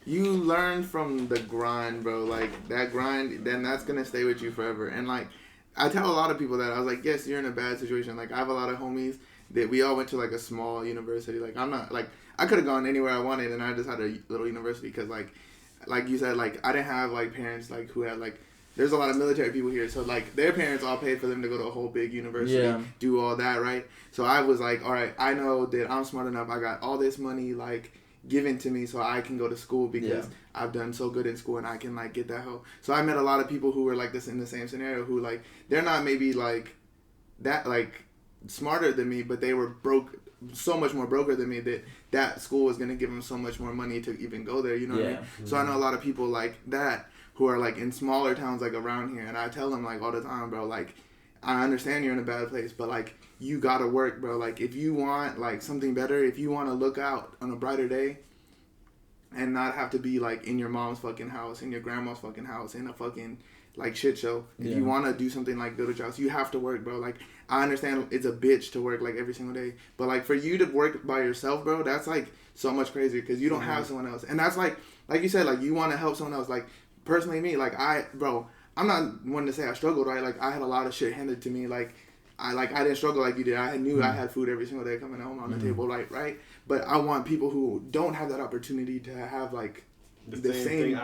you learn from the grind, bro. Like, that grind, then that's going to stay with you forever. And, like, I tell a lot of people that. I was like, yes, you're in a bad situation. Like, I have a lot of homies that we all went to, like, a small university. Like, I'm not, like, I could have gone anywhere I wanted, and I just had a little university because, like you said, like, I didn't have, like, parents, like, who had, like, there's a lot of military people here. So, like, their parents all paid for them to go to a whole big university, do all that, right? So, I was like, all right, I know that I'm smart enough. I got all this money, like, given to me so I can go to school because I've done so good in school and I can, like, get that help. So I met a lot of people who were like this in the same scenario who, like, they're not maybe like that, like, smarter than me, but they were broke, so much more broker than me that school was going to give them so much more money to even go there, you know what I mean? So I know a lot of people like that who are, like, in smaller towns, like, around here, and I tell them, like, all the time, bro, like, I understand you're in a bad place, but, like, you gotta work, bro. Like, if you want, like, something better, if you want to look out on a brighter day and not have to be, like, in your mom's fucking house, in your grandma's fucking house, in a fucking, like, shit show. If you want to do something like build a house, you have to work, bro. Like, I understand it's a bitch to work, like, every single day. But, like, for you to work by yourself, bro, that's, like, so much crazier because you don't have someone else. And that's, like you said, like, you want to help someone else. Like, personally, me, like, I'm not one to say I struggled, right? Like I had a lot of shit handed to me. Like I didn't struggle like you did. I knew I had food every single day coming home on the table, like right. But I want people who don't have that opportunity to have like the same thing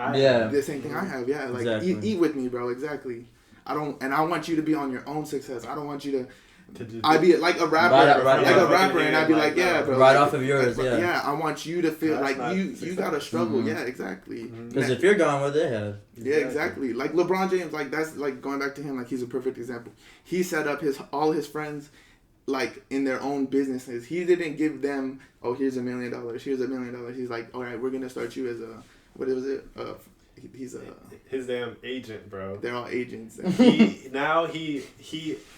I have. Yeah, like exactly. eat with me, bro. Exactly. I want you to be on your own success. I don't want you to. I'd be like a rapper, and I'd be like, yeah, bro. Right off of yours, yeah. Yeah, I want you to feel like you gotta struggle. Mm-hmm. Yeah, exactly. Because if you're gone, what they have. Yeah, exactly. Like LeBron James, like that's like going back to him, like he's a perfect example. He set up all his friends, like in their own businesses. He didn't give them, oh, here's $1 million, here's $1 million. He's like, all right, we're gonna start you as a, what was it? He's his damn agent, bro. They're all agents. he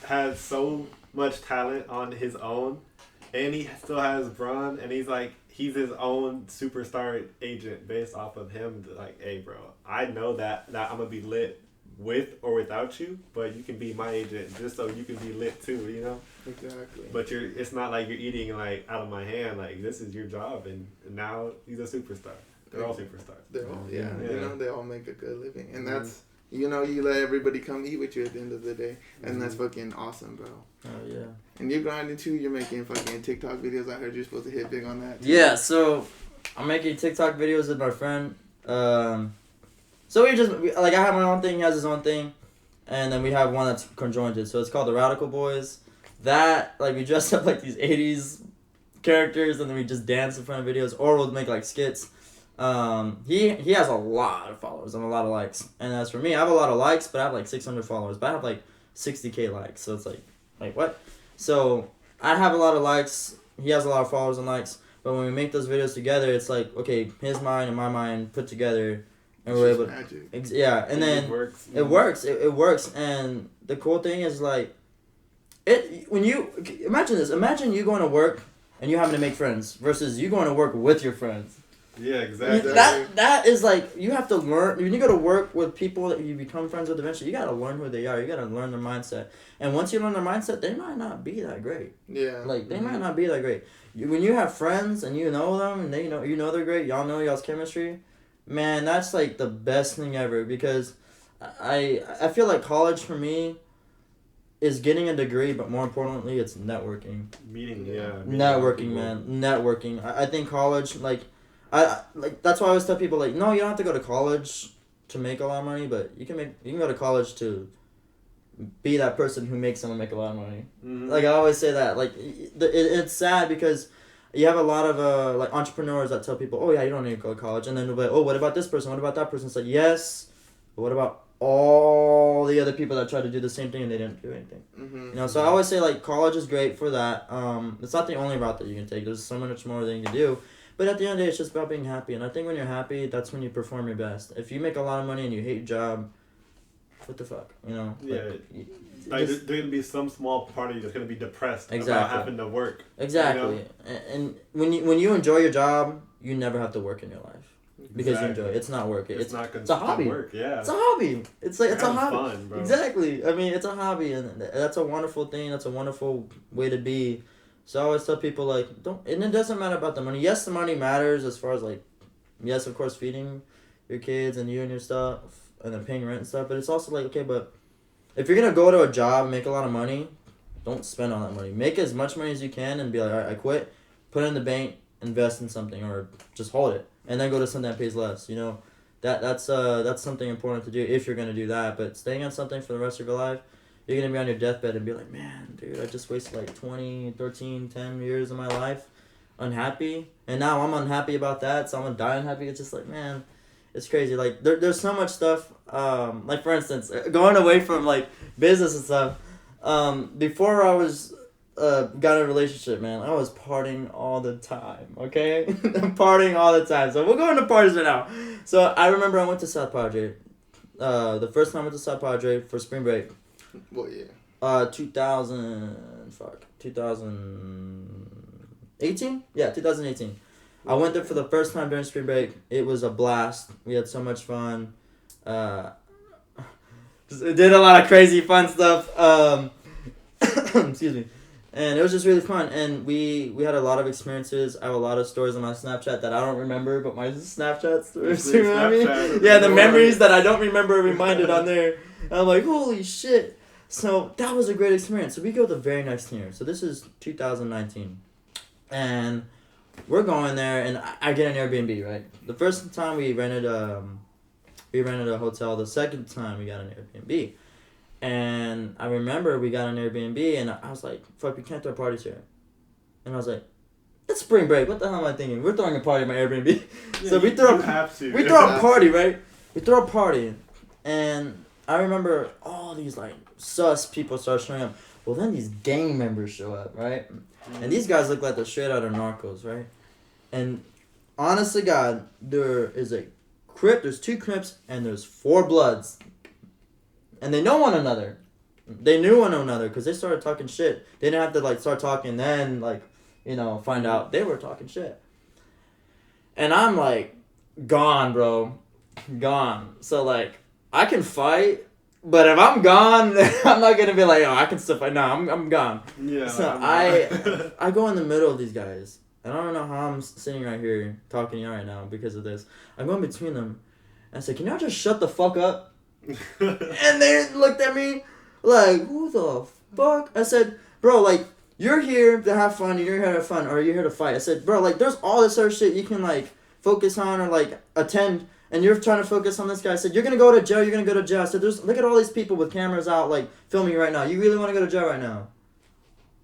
has so much talent on his own, and he still has Braun, and he's his own superstar agent based off of him. Like, hey, bro, I know that I'm gonna be lit with or without you, but you can be my agent just so you can be lit too, you know. Exactly. But it's not like you're eating like out of my hand. Like this is your job, and now he's a superstar. They're all superstars. They're all, yeah. You know, they all make a good living. And that's, you know, you let everybody come eat with you at the end of the day. And that's fucking awesome, bro. Oh, yeah. And you're grinding too. You're making fucking TikTok videos. I heard you're supposed to hit big on that too. Yeah, so I'm making TikTok videos with my friend. So I have my own thing, he has his own thing. And then we have one that's conjoined. So it's called The Radical Boys. That, like, we dress up like these 80s characters and then we just dance in front of videos. Or we'll make, like, skits. He has a lot of followers and a lot of likes. And as for me, I have a lot of likes, but I have like 600 followers. But I have like 60K likes. So it's like what? So I have a lot of likes. He has a lot of followers and likes. But when we make those videos together, it's like, okay, his mind and my mind put together. And we're able to, yeah. And then it works. It works. And the cool thing is like, when you, imagine this. Imagine you going to work and you having to make friends versus you going to work with your friends. Yeah, exactly. That is like, you have to learn, when you go to work with people that you become friends with eventually, you got to learn who they are. You got to learn their mindset. And once you learn their mindset, they might not be that great. Yeah. Like, they might not be that great. When you have friends and you know them and they you know they're great, y'all know y'all's chemistry, man, that's like the best thing ever. Because I feel like college for me is getting a degree, but more importantly, it's networking. Networking, man. Networking. I think college, that's why I always tell people, like, no, you don't have to go to college to make a lot of money, but you can go to college to be that person who makes someone make a lot of money. Mm-hmm. Like, I always say that. Like, it's sad because you have a lot of, like, entrepreneurs that tell people, oh, yeah, you don't need to go to college. And then they'll be like, oh, what about this person? What about that person? It's like, yes, but what about all the other people that tried to do the same thing and they didn't do anything? Mm-hmm. You know, so I always say, like, college is great for that. It's not the only route that you can take. There's so much more that you can do. But at the end of the day, it's just about being happy. And I think when you're happy, that's when you perform your best. If you make a lot of money and you hate your job, what the fuck, you know? Yeah. There's going to be some small part of you that's going to be depressed about having to work. Exactly. You know? And when you enjoy your job, you never have to work in your life. Because you enjoy it. It's not work. It's a hobby. Work, yeah. It's a hobby. It's like, it's a hobby. Fun, bro. Exactly. I mean, it's a hobby. And that's a wonderful thing. That's a wonderful way to be. So I always tell people, like, and it doesn't matter about the money. Yes, the money matters as far as, like, yes, of course, feeding your kids and you and your stuff and then paying rent and stuff. But it's also like, okay, but if you're going to go to a job and make a lot of money, don't spend all that money. Make as much money as you can and be like, all right, I quit, put it in the bank, invest in something, or just hold it. And then go to something that pays less, you know. That's something important to do if you're going to do that. But staying on something for the rest of your life, you're going to be on your deathbed and be like, man, dude, I just wasted like 20, 13, 10 years of my life unhappy. And now I'm unhappy about that, so I'm going to die unhappy. It's just like, man, it's crazy. Like, there's so much stuff. Like, for instance, going away from, like, business and stuff. Before I was got in a relationship, man, I was partying all the time, okay? Partying all the time. So we'll go into parties right now. So I remember I went to South Padre. The first time I went to South Padre for spring break. What year? 2018? Yeah, 2018. I went there for the first time during spring break. It was a blast. We had so much fun. Just did a lot of crazy fun stuff. Excuse me. And it was just really fun. And we had a lot of experiences. I have a lot of stories on my Snapchat that I don't remember, but my Snapchat stories, you know what I mean? Yeah, the memories that I don't remember are reminded on there. And I'm like, holy shit. So that was a great experience. So we go the very next year. So this is 2019. And we're going there, and I get an Airbnb, right? The first time we rented a hotel. The second time we got an Airbnb. And I remember we got an Airbnb, and I was like, fuck, we can't throw parties here. And I was like, it's spring break. What the hell am I thinking? We're throwing a party at my Airbnb. Yeah, So we throw a party, right? We throw a party. And I remember all these, like, sus people start showing up. Well, then these gang members show up, right? And these guys look like they're straight out of Narcos, right? And honest to God, there is a Crip, there's 2 Crips, and there's 4 Bloods. And they know one another. They knew one another because they started talking shit. They didn't have to, like, start talking then, like, you know, find out they were talking shit. And I'm, like, gone, bro. Gone. So, like, I can fight, but if I'm gone, I'm not going to be like, oh, I can still fight. No, I'm gone. Yeah. So I go in the middle of these guys. And I don't know how I'm sitting right here talking to you right now because of this. I go in between them. And I say, can y'all just shut the fuck up? And they looked at me like, who the fuck? I said, bro, like, you're here to have fun, you're here to have fun, or you're here to fight. I said, bro, like, there's all this other shit you can, like, focus on or, like, attend, and you're trying to focus on this guy. I said, you're gonna go to jail, you're gonna go to jail. I said, look at all these people with cameras out, like, filming you right now. You really want to go to jail right now?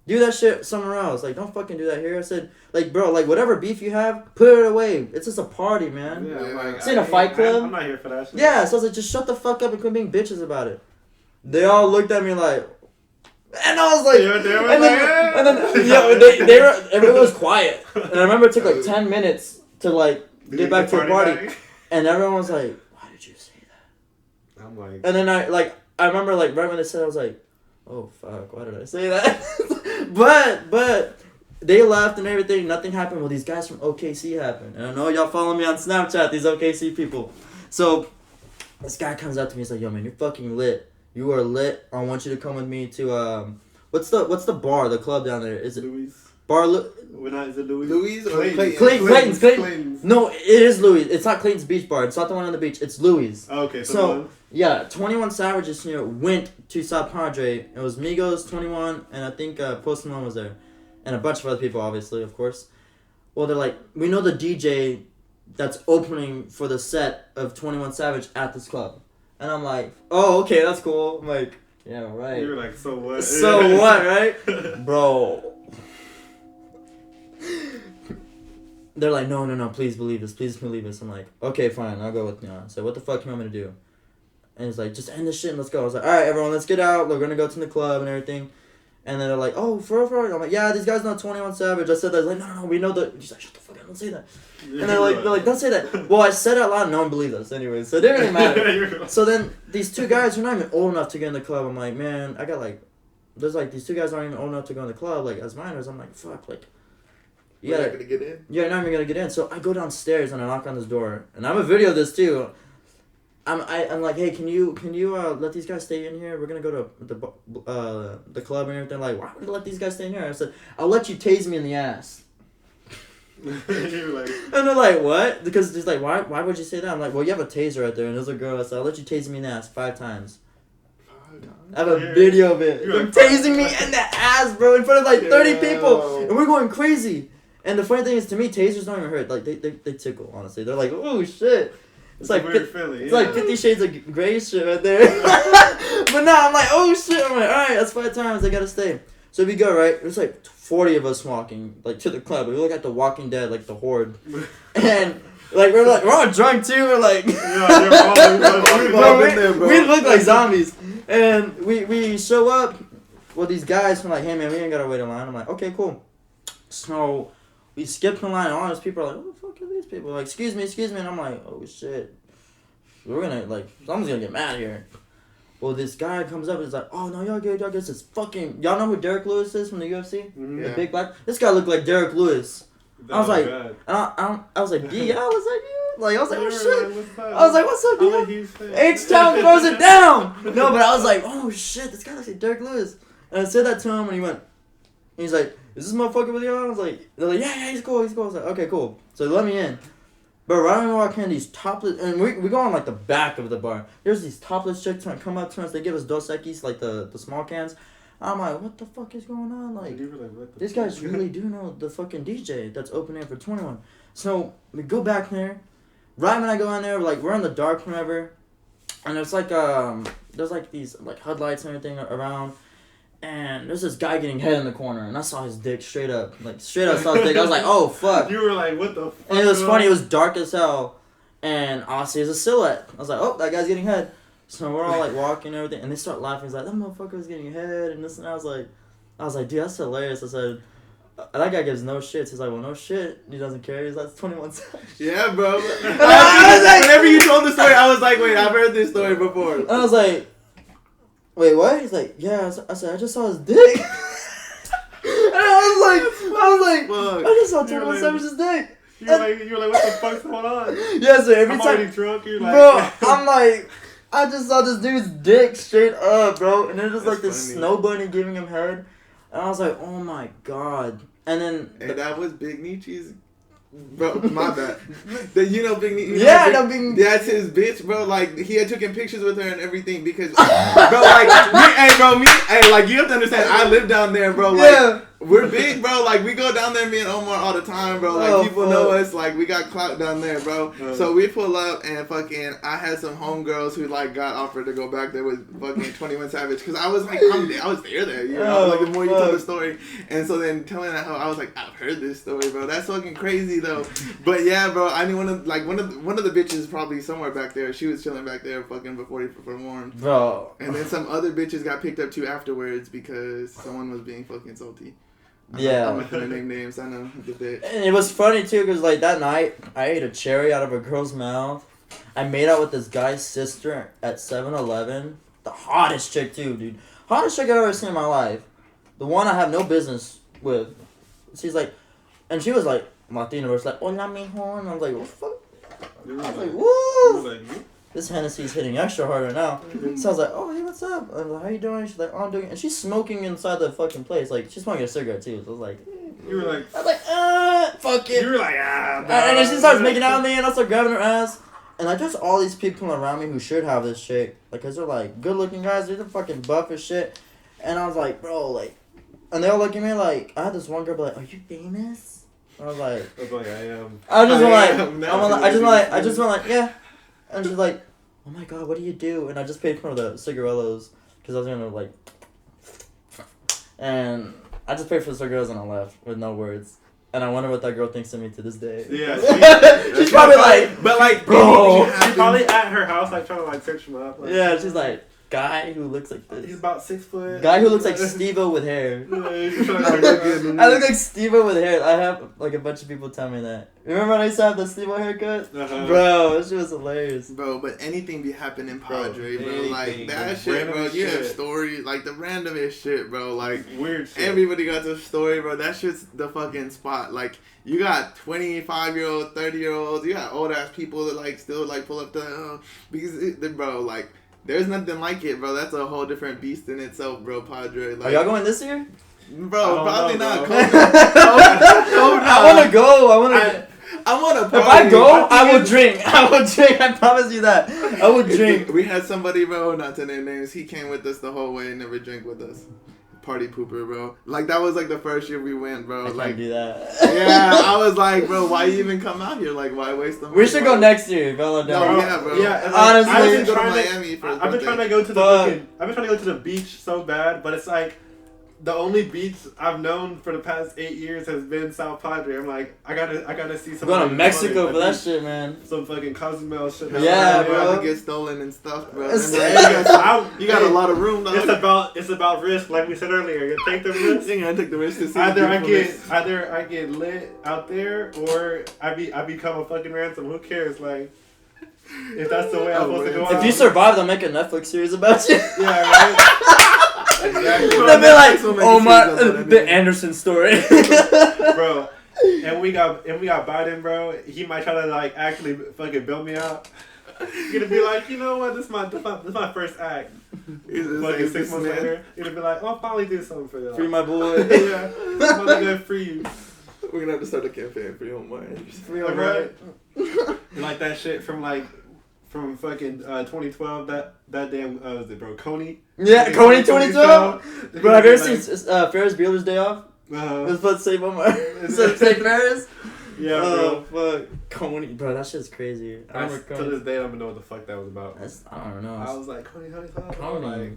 Do that shit somewhere else. Like, don't fucking do that here. I said, like, bro, like, whatever beef you have, put it away. It's just a party, man. Yeah, like, it's in a fight club. I'm not here for that shit. Yeah, so I was like, just shut the fuck up and quit being bitches about it. They all looked at me like, and I was like, and then they were, everyone was quiet. And I remember it took like 10 minutes to, like, get back to the party. And everyone was like, why did you say that? I'm like. And then I remember, like, right when they said it, I was like, oh, fuck, why did I say that? but they left and everything. Nothing happened. Well, these guys from OKC happened. And I know y'all follow me on Snapchat, these OKC people. So this guy comes up to me. He's like, yo, man, you're fucking lit. You are lit. I want you to come with me to, what's the bar, the club down there? Is it Louis? Is it Louis? Louis or Clayton's. No, it is Louis. It's not Clayton's Beach Bar. It's not the one on the beach. It's Louis. Oh, okay. So yeah, 21 Savages here went to South Padre. It was Migos, 21, and I think Post Malone was there. And a bunch of other people, obviously, of course. Well, they're like, we know the DJ that's opening for the set of 21 Savage at this club. And I'm like, oh, okay, that's cool. I'm like, yeah, right. You're like, so what? So what, right? Bro. They're like, no, please believe this. Please believe this. I'm like, okay, fine, I'll go with you. So what the fuck you want me to do? And he's like, just end this shit and let's go. I was like, all right, everyone, let's get out. We're going to go to the club and everything. And then they're like, oh, for real? I'm like, yeah, these guys know 21 Savage. I said that. He's like, no, we know the... He's like, shut the fuck up, don't say that. And they're like, don't say that. Well, I said it out loud, no one believed us anyway, so it didn't really matter. So then, these 2 guys are not even old enough to get in the club. I'm like, man, I got like... There's like, these 2 guys aren't even old enough to go in the club, like, as minors. I'm like, fuck, like... You're not gonna get in? Yeah, you're not even gonna get in. So I go downstairs and I knock on this door. And I'm a video of this too. I'm like, hey, can you let these guys stay in here? We're gonna go to the club and everything. Like, why would you let these guys stay in here? I said, I'll let you tase me in the ass. You're like, and they're like, what? Because he's like, why would you say that? I'm like, well, you have a taser right there, and there's a girl. I said, I'll let you tase me in the ass 5 times. I have a video of it. They're tasing me in the ass, bro, in front of like 30 people, and we're going crazy. And the funny thing is, to me, tasers don't even hurt. Like they tickle. Honestly, they're like, oh shit. It's like like 50 Shades of Grey shit right there. But no, I'm like, oh shit. I'm like, all right, that's 5 times. I gotta stay. So we go, right. There's like 40 of us walking like to the club. We look at The Walking Dead, like the horde, and like we're all drunk too. We're like, we look like zombies, and we show up. Well, these guys from like, hey man, we ain't gotta wait in line. I'm like, okay, cool. So we skipped the line, and all these people are like, what the fuck are these people? Like, excuse me, and I'm like, oh shit. We're gonna, like, someone's gonna get mad here. Well, this guy comes up and is like, oh no, y'all good, this fucking, y'all know who Derek Lewis is from the UFC? Mm-hmm. The big black? This guy looked like Derek Lewis. I was like, I was like, D, yeah, was that you? Like, I was like, oh shit. I was like, what's up, D? H-Town throws it down. No, but I was like, oh shit, this guy looks like Derek Lewis. And I said that to him, and he he's like, is this motherfucker with you? I was like, they're like, yeah, he's cool. I was like, okay, cool. So they let me in. But right when we walk in, these topless, and we go on like the back of the bar. There's these topless chicks trying to come up to us. They give us Dos Equis, like the small cans. I'm like, what the fuck is going on? Like, these guys really do know the fucking DJ that's opening for 21. So we go back there. Right when I go in there, like we're in the dark whenever, and there's like these like HUD lights and everything around. And there's this guy getting head in the corner, and I saw his dick straight up saw his dick. I was like, oh, fuck. You were like, what the fuck? And it was funny, it was dark as hell, and all I see is a silhouette. I was like, oh, that guy's getting head. So we're all, like, walking and everything, and they start laughing. He's like, that motherfucker's getting head, and this, and I was like, dude, that's hilarious. I said, that guy gives no shits. He's like, well, no shit. He doesn't care. He's like, 21 Savage. Yeah, bro. Whenever you told the story, I was like, wait, I've heard this story before. And I was like, wait, what? He's like, yeah. I said, I just saw his dick. And I was like, fuck. I just saw 21 Savage's dick. You were like, what the fuck's going on? Yeah, so every I'm time. already drunk. You're like, bro, I'm like, I just saw this dude's dick straight up, bro. And then there's like this funny. snow bunny giving him head. And I was like, oh my god. And then. And that was Big Nietzsche's. Bro, my bad. You know Big Nietzsche? Yeah, I know Big. That's his bitch, bro. Like, he had taken pictures with her and everything because, bro, like, like, you have to understand, I live down there, bro. Like, Yeah. We're big, bro. Like, we go down there, me and Omar, all the time, bro. Like, people know us. Like, we got clout down there, bro. So we pull up and fucking, I had some homegirls who, like, got offered to go back there with fucking 21 Savage. Because I was like, I was there, you know? Like, the more you tell the story. And so then telling that hoe, I was like, I've heard this story, bro. That's fucking crazy, though. But yeah, bro, I knew one of the bitches probably somewhere back there. She was chilling back there fucking before he performed. Bro. And then some other bitches got picked up too afterwards because someone was being fucking salty. I'm not gonna name names. I know. And it was funny too, cause like that night I ate a cherry out of a girl's mouth. I made out with this guy's sister at 7-Eleven. The hottest chick too, dude. Hottest chick I've ever seen in my life. The one I have no business with. She's like, and she was like Latina. It's like, hola mijo, and I was like, what the fuck? I was like, woo. This Hennessy's hitting extra harder now. So I was like, oh, hey, what's up? I was like, how you doing? She's like, oh, I'm doing it. And she's smoking inside the fucking place. Like, she's smoking a cigarette, too. So I was like... You were like... I was like, fuck it. You were like, ah, no. And then she starts making out with me, and I start grabbing her ass. And, like, there's all these people around me who should have this chick. Like, because they're, like, good-looking guys. They're fucking buff as shit. And I was like, bro, like... And they all look at me like... I had this one girl be like, are you famous? I was like... I am. I just went like, yeah. And she's like... Oh my god, what do you do? And I just paid for the cigarillos because I was gonna like, and I just paid for the cigarillos and I left with no words. And I wonder what that girl thinks of me to this day. Yeah, she's probably like, but like, bro, she's probably at her house like trying to like search him up. Like, yeah, she's like, guy who looks like this. He's about 6 foot. Guy who looks like Steve-O with hair. I look like Steve-O with hair. I have like a bunch of people tell me that. Remember when I used to have the Steve-O haircut? Bro, that shit was hilarious. Bro, but anything be happening, Padre, bro. Like, that shit, bro. You have stories, like, the randomest shit, bro. Like, weird shit. Everybody got their story, bro. That shit's the fucking spot. Like, you got 25-year-olds, 30-year-olds. You got old-ass people that, like, still, like, pull up the... because, bro, like... There's nothing like it, bro. That's a whole different beast in itself, bro, Padre. Like, are y'all going this year? Bro, probably not. I want to go. I want to. If I go, I will drink. I promise you that. I will drink. We had somebody, bro, not to name names. He came with us the whole way and never drank with us. Party pooper, bro. Like, that was like the first year we went, bro. I can't do that. Yeah, I was like, bro, why you even come out here? Like, why waste the money? We should go next year, bro. No, yeah, bro. Yeah, honestly, I've been trying to go to the beach so bad, but it's like the only beach I've known for the past 8 years has been South Padre. I'm like, I gotta see some. Going to Mexico for that shit, man. Some fucking Cozumel shit. Yeah, bro. To get stolen and stuff, bro. You got a lot of room, though. It's about risk, like we said earlier. You take the risk. You gotta take the risk to see. Either I get lit out there, or I become a fucking ransom. Who cares? Like, if that's the way I'm supposed to go. If you survive, they'll make a Netflix series about you. Yeah, right. Exactly. They'll be like, oh my, the Anderson story, bro. And we got Biden, bro. He might try to like actually fucking bail me out. You're gonna be like, you know what? This is my first act. Like 6 months later, you're gonna be like, oh, I'll finally do something for y'all. Free my boy. Yeah, I'm gonna free you. We're gonna have to start a campaign. Free home wires. Free home wires. Like that shit from fucking 2012. That damn was it, bro? Coney. Yeah, Coney 2012. Bro, have you ever seen Ferris Bueller's Day Off? I was about to say one more. Say Ferris. Yeah, bro. Fuck. Coney, bro, that shit's crazy. To this day, I don't even know what the fuck that was about. I don't know. I was like, Coney. Like,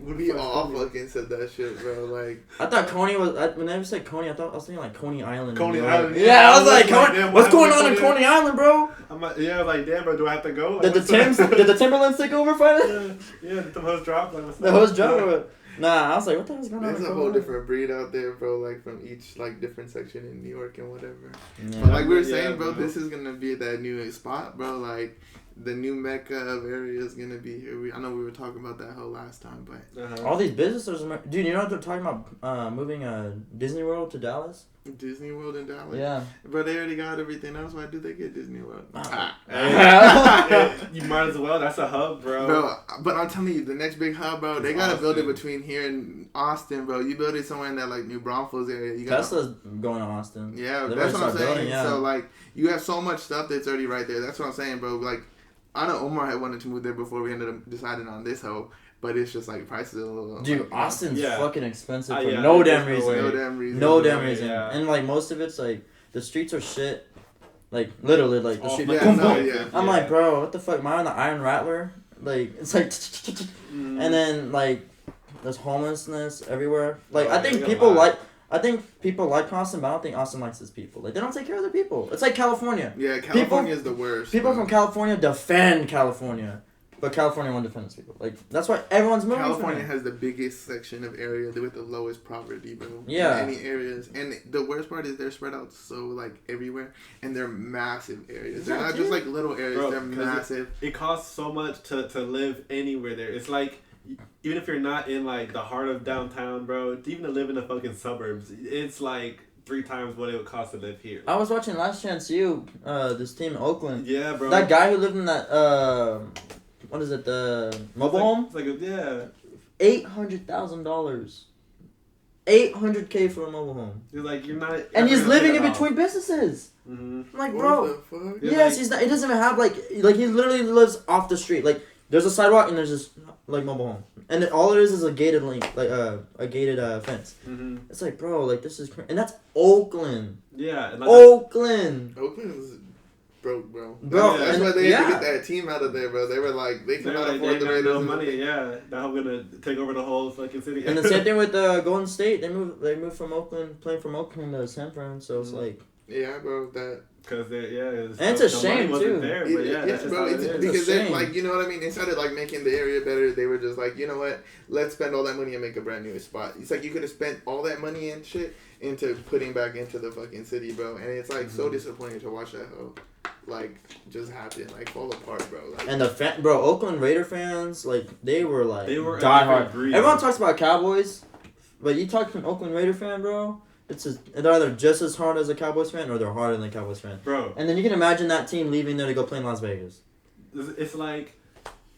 we all fucking said that shit, bro. Like, I thought Coney was. When I said Coney, I was thinking like Coney Island. Coney Island. Yeah, I was like, Coney, what's going on in Coney Island, bro? I'm like, like, damn, bro, do I have to go? Like, did the Timberlands take over finally? Yeah, did the host drop? Like, the host dropped. Nah, I was like, what the hell's going on? There's a whole different breed out there, bro, like from each like different section in New York and whatever. Yeah. But like we were saying, bro, this is gonna be that new spot, bro. Like the new mecca of area is gonna be here. I know we were talking about that whole last time, but all these businesses, dude, you know what they're talking about? Moving Disney World to Dallas. Disney World in Dallas. Yeah. But they already got everything else. Why did they get Disney World? You might as well. That's a hub, bro. Bro, but I'm telling you, the next big hub, bro, they gotta build it between here and Austin, bro. You build it somewhere in that like New Braunfels area. Tesla's going to Austin. Yeah, that's what I'm saying. Building, yeah. So like, you have so much stuff that's already right there. That's what I'm saying, bro. Like, I know Omar had wanted to move there before we ended up deciding on this hoe. But it's just like prices are a little. Dude, like, Austin's fucking expensive for no damn reason. No damn reason. Yeah. And like most of it's like the streets are shit. Like literally, like the street. I'm like, bro, what the fuck? Am I on the Iron Rattler? Like it's like, and then like there's homelessness everywhere. Like I think people like Austin, but I don't think Austin likes its people. Like they don't take care of their people. It's like California. Yeah, California is the worst. People from California defend California. But California won't defend its people. Like that's why everyone's moving. California has the biggest section of area with the lowest poverty, bro. Yeah. In any areas, and the worst part is they're spread out so like everywhere, and they're massive areas. They're not just like little areas. Bro, they're massive. It costs so much to live anywhere there. It's like even if you're not in like the heart of downtown, bro. Even to live in the fucking suburbs, it's like 3 times what it would cost to live here. I was watching Last Chance U, this team in Oakland. Yeah, bro. That guy who lived in that what is it? The mobile home? It's like $800,000. $800K for a mobile home. You're like, you're not. And he's living in between businesses. Mm-hmm. I'm like, bro. What the fuck? Yes, like, he's not. He doesn't even have like he literally lives off the street. Like there's a sidewalk and there's this like mobile home, and then all it is a gated link, like a gated fence. Mm-hmm. It's like, bro, like this is and that's Oakland. Yeah. And like Oakland is broke, bro. That's why they had to get that team out of there, bro. They were like, they cannot afford the no money. Yeah, now I'm gonna take over the whole fucking city. And the same thing with Golden State. They moved from Oakland, playing from Oakland to San Fran. So it's like, yeah, bro, that. Because and it's a shame too. There, but that's bro, because they like, you know what I mean. Instead of like making the area better, they were just like, you know what? Let's spend all that money and make a brand new spot. It's like you could have spent all that money and shit into putting back into the fucking city, bro. And it's like so disappointing to watch that whole like just happen, like fall apart, bro. Like, and Oakland Raider fans, like they were diehard. Everyone talks about Cowboys, but you talk to an Oakland Raider fan, bro. They're either just as hard as a Cowboys fan or they're harder than a Cowboys fan. Bro. And then you can imagine that team leaving there to go play in Las Vegas. It's like,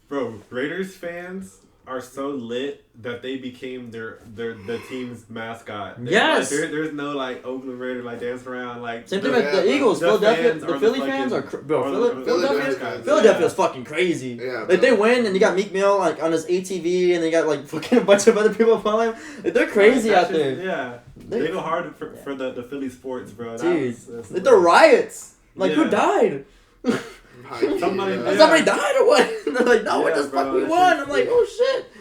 bro, Raiders fans are so lit that they became the team's mascot. Yes. Like, there's no like Oakland Raider like dancing around like. Same thing with the Eagles. Philadelphia, the Philly fans are Philadelphia's fucking crazy. Yeah. Like they win and you got Meek Mill like on his ATV and they got like fucking a bunch of other people following him. Like, they're crazy out there. Yeah. They go hard for the Philly sports, bro. Dude, like the riots. Like who died? Somebody died or what? They're like, no, what the fuck we won? I'm like, oh shit.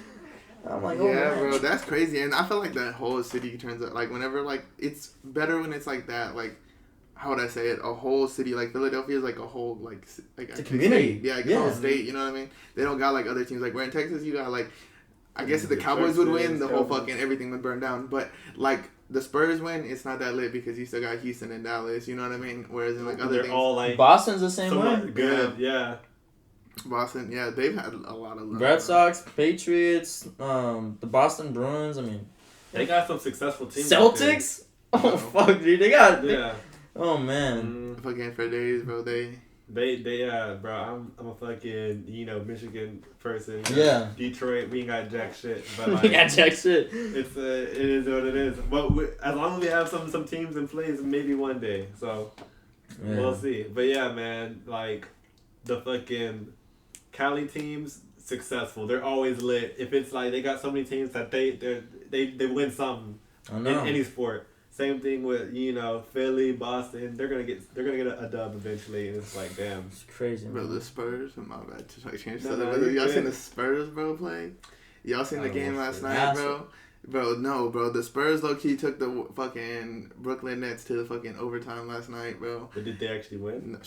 I'm like, oh yeah, man. bro, that's crazy. And I feel like that whole city turns out like whenever like it's better when it's like that. Like, how would I say it? A whole city like Philadelphia is like a whole like it's a community. State. Yeah, like a whole state. You know what I mean? They don't got like other teams. Like where in Texas you got like, I guess if the Cowboys would win, the whole fucking everything would burn down. But like the Spurs win, it's not that lit because you still got Houston and Dallas. You know what I mean? Whereas in like other things, all like Boston's the same way. Good, yeah. Boston, yeah, they've had a lot of love. Red Sox, Patriots, the Boston Bruins. I mean, they got some successful teams. Celtics. Oh fuck, dude, they got. Yeah. Oh man. Fucking for days, bro. bro. I'm a fucking Michigan person. Yeah. Detroit, we ain't got jack shit. But like, we got jack shit. It is what it is. But as long as we have some teams in place, maybe one day. So we'll see. But yeah, man, like the fucking Cali teams successful. They're always lit. If it's like they got so many teams that they win something in any sport. Same thing with Philly, Boston. They're gonna get a dub eventually, and it's like damn. It's crazy, bro. Man. The Spurs. My bad to like change something. Y'all seen the Spurs, bro, play? Y'all seen the game last night, bro? Bro, no, bro. The Spurs low key took the fucking Brooklyn Nets to the fucking overtime last night, bro. But did they actually win?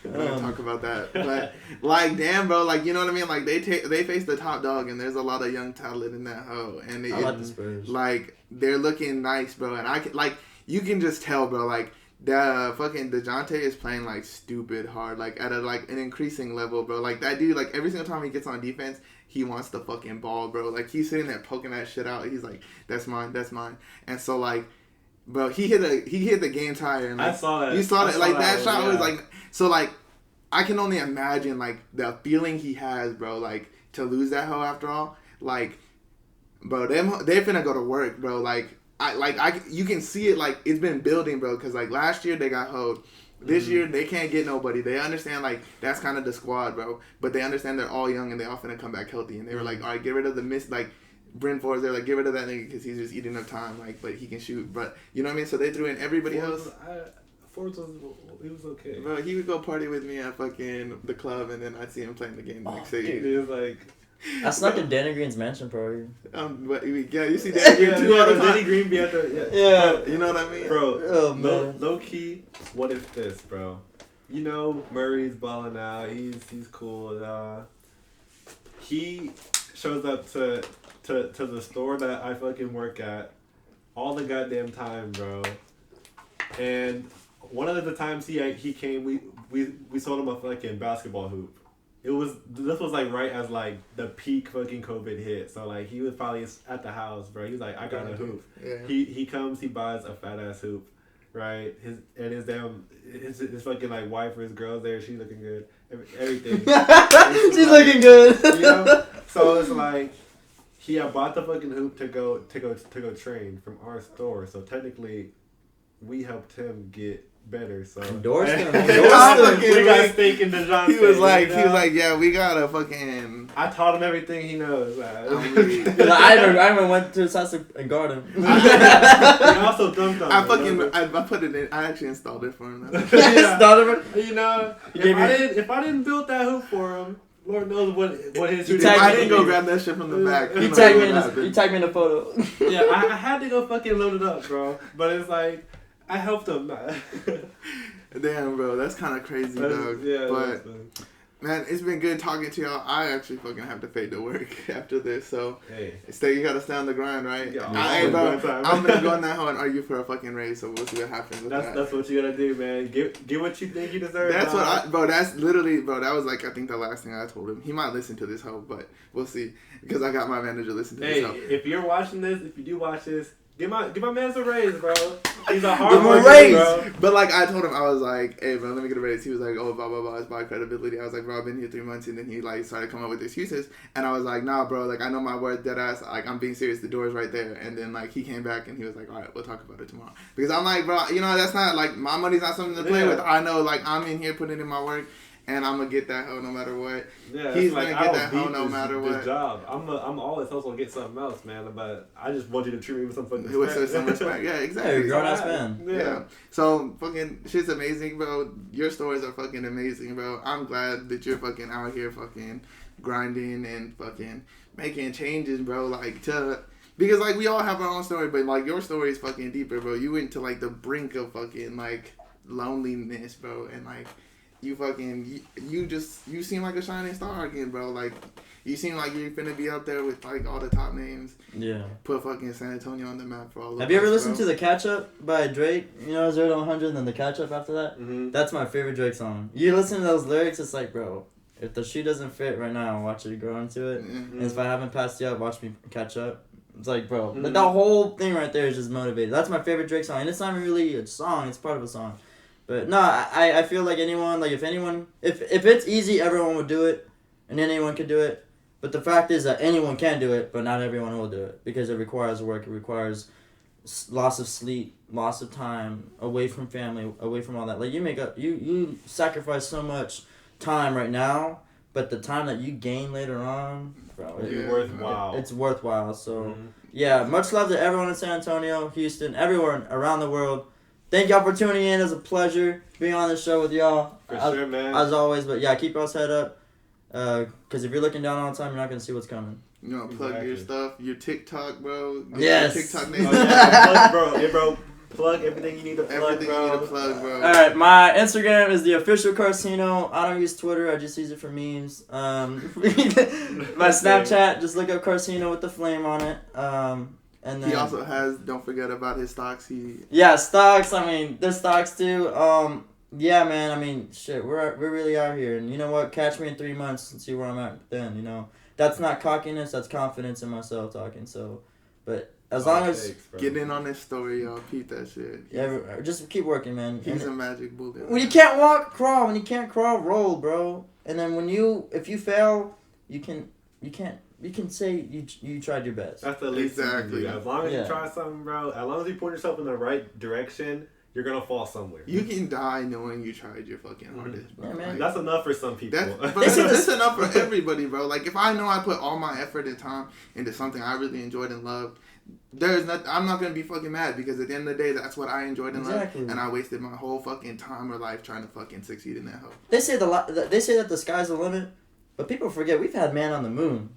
No, I'm gonna talk about that, but like, damn, bro, like, you know what I mean? Like, they face the top dog, and there's a lot of young talent in that hoe, and I like the Spurs. Like, they're looking nice, bro, and I can, like, you can just tell, bro, like, the fucking DeJounte is playing like stupid hard, like at an increasing level, bro. Like, that dude, like, every single time he gets on defense, he wants the fucking ball, bro. Like, he's sitting there poking that shit out. He's like, that's mine, and so like. Bro, he hit the game tire. And, like, I saw that. You saw that. Like, that shot was like... So, like, I can only imagine, like, the feeling he has, bro, like, to lose that hoe after all. Like, bro, they're finna go to work, bro. Like, you can see it, like, it's been building, bro. Because, like, last year they got hoed. This year they can't get nobody. They understand, like, that's kind of the squad, bro. But they understand they're all young and they all finna come back healthy. And they were like, all right, get rid of the like... Bryn Forbes, they're like, get rid of that nigga because he's just eating up time, like, but he can shoot. But you know what I mean? So they threw in everybody else. Forbes was okay. Bro, he would go party with me at fucking the club, and then I'd see him playing the game the next day. He was like, I snuck in Danny Green's mansion party. But yeah, you see Danny Green too all the time. Danny Green be at the yeah. You know what I mean, bro? Oh man, low key. What if this, bro? Murray's balling out. He's cool. He shows up to the store that I fucking work at all the goddamn time, bro. And one of the times he came, we sold him a fucking basketball hoop. This was like right as like the peak fucking COVID hit. So like he was probably at the house, bro. He was like, I got a hoop. Yeah. He comes, he buys a fat ass hoop, right? His fucking like wife or his girl's there. She's looking good. Everything. She's looking good. So it's like. He had bought the fucking hoop to go train from our store, so technically, we helped him get better. So endorsed him. We got steak in DeJounte. He was like, yeah, we got a fucking. I taught him everything he knows. I remember went to his house and guard him. He also dunked on I put it in. I actually installed it for him. Installed it for if I didn't build that hoop for him. Lord knows what his. I didn't go grab that shit from the back. He tagged me in the photo. Yeah, I had to go fucking load it up, bro. But it's like I helped him. Damn, bro, that's kind of crazy, dog. Yeah, but man, it's been good talking to y'all. I actually fucking have to fade to work after this, so you gotta stay on the grind, right? Yeah, I'm gonna go in that hole and argue for a fucking raise, so we'll see what happens with that. That's what you gotta do, man. Get what you think you deserve. That's that's literally, bro, that was like, I think the last thing I told him. He might listen to this hoe, but we'll see, because I got my manager listening to this hoe. If you're watching this, if you do watch this, give my man a raise, bro. He's a hard worker, bro. But like, I told him, I was like, hey, bro, let me get a raise. He was like, oh, blah, blah, blah, it's my credibility. I was like, bro, I've been here 3 months. And then he like started coming up with excuses. And I was like, nah, bro, like, I know my word, dead ass. Like, I'm being serious. The door's right there. And then like, he came back and he was like, all right, we'll talk about it tomorrow. Because I'm like, bro, that's not like, my money's not something to play with. I know, like, I'm in here putting in my work. And I'm gonna get that hoe no matter what. Yeah, he's gonna get that hoe no matter what. Good job. I'm always hopeful to get something else, man. But I just want you to treat me with some fucking respect. Some respect. Yeah, exactly. Hey, grown ass man. Yeah. So fucking shit's amazing, bro. Your stories are fucking amazing, bro. I'm glad that you're fucking out here fucking grinding and fucking making changes, bro. Like because like we all have our own story, but like your story is fucking deeper, bro. You went to like the brink of fucking like loneliness, bro, and like. You seem like a shining star again, bro. Like, you seem like you're finna be up there with, like, all the top names. Yeah. Put fucking San Antonio on the map for all of us. Have you ever listened to The Catch Up by Drake? 0 to 100 and then The Catch Up after that? Mm-hmm. That's my favorite Drake song. You listen to those lyrics, it's like, bro, if the shoe doesn't fit right now, watch it grow into it. Mm-hmm. And if I haven't passed you up, watch me catch up. It's like, bro, the whole thing right there is just motivated. That's my favorite Drake song. And it's not really a song, it's part of a song. But no, I feel like anyone, like if it's easy, everyone would do it, and anyone could do it. But the fact is that anyone can do it, but not everyone will do it because it requires work. It requires loss of sleep, loss of time, away from family, away from all that. Like you sacrifice so much time right now, but the time that you gain later on, bro, worthwhile. It's worthwhile. So yeah, much love to everyone in San Antonio, Houston, everyone around the world. Thank y'all for tuning in. It was a pleasure being on the show with y'all. Sure, man. As always, but yeah, keep us head up. Because if you're looking down all the time, you're not going to see what's coming. You know, plug your stuff, your TikTok, bro. Yes. Your TikTok name. Oh, yeah. Plug, bro. Yeah, bro. Plug everything you need to plug, everything bro. you need to plug, bro. All right, my Instagram is the official Carsino. I don't use Twitter. I just use it for memes. My Snapchat, just look up Carsino with the flame on it. And then he also has. Don't forget about his stocks. Stocks. I mean, there's stocks too. Yeah, man. I mean, shit. We're really out here, and you know what? Catch me in 3 months and see where I'm at then. You know, that's not cockiness. That's confidence in myself talking. So, but as long as get in on this story, y'all. Keep that shit. Yeah, just keep working, man. He's a magic bullet. When you can't walk, crawl. When you can't crawl, roll, bro. And then if you fail, you can say you tried your best. That's the least exactly. As long as you try something, bro. As long as you point yourself in the right direction, you're gonna fall somewhere. You can die knowing you tried your fucking hardest, bro. Yeah, man. That's enough for some people. That's enough for everybody, bro. Like, if I know I put all my effort and time into something I really enjoyed and loved, I'm not gonna be fucking mad because at the end of the day, that's what I enjoyed and loved, and I wasted my whole fucking time or life trying to fucking succeed in that hole. They say that the sky's the limit, but people forget we've had man on the moon.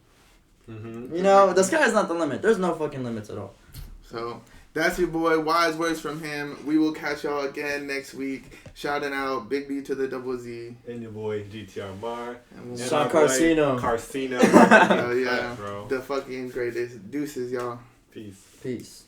Mm-hmm. You know, the sky's not the limit. There's no fucking limits at all. So that's your boy, wise words from him. We will catch y'all again next week. Shouting out Big B to the double Z. And your boy GTR Mar. And Sean Carsino. Carsino. Yeah, bro. The fucking greatest. Deuces, y'all. Peace. Peace.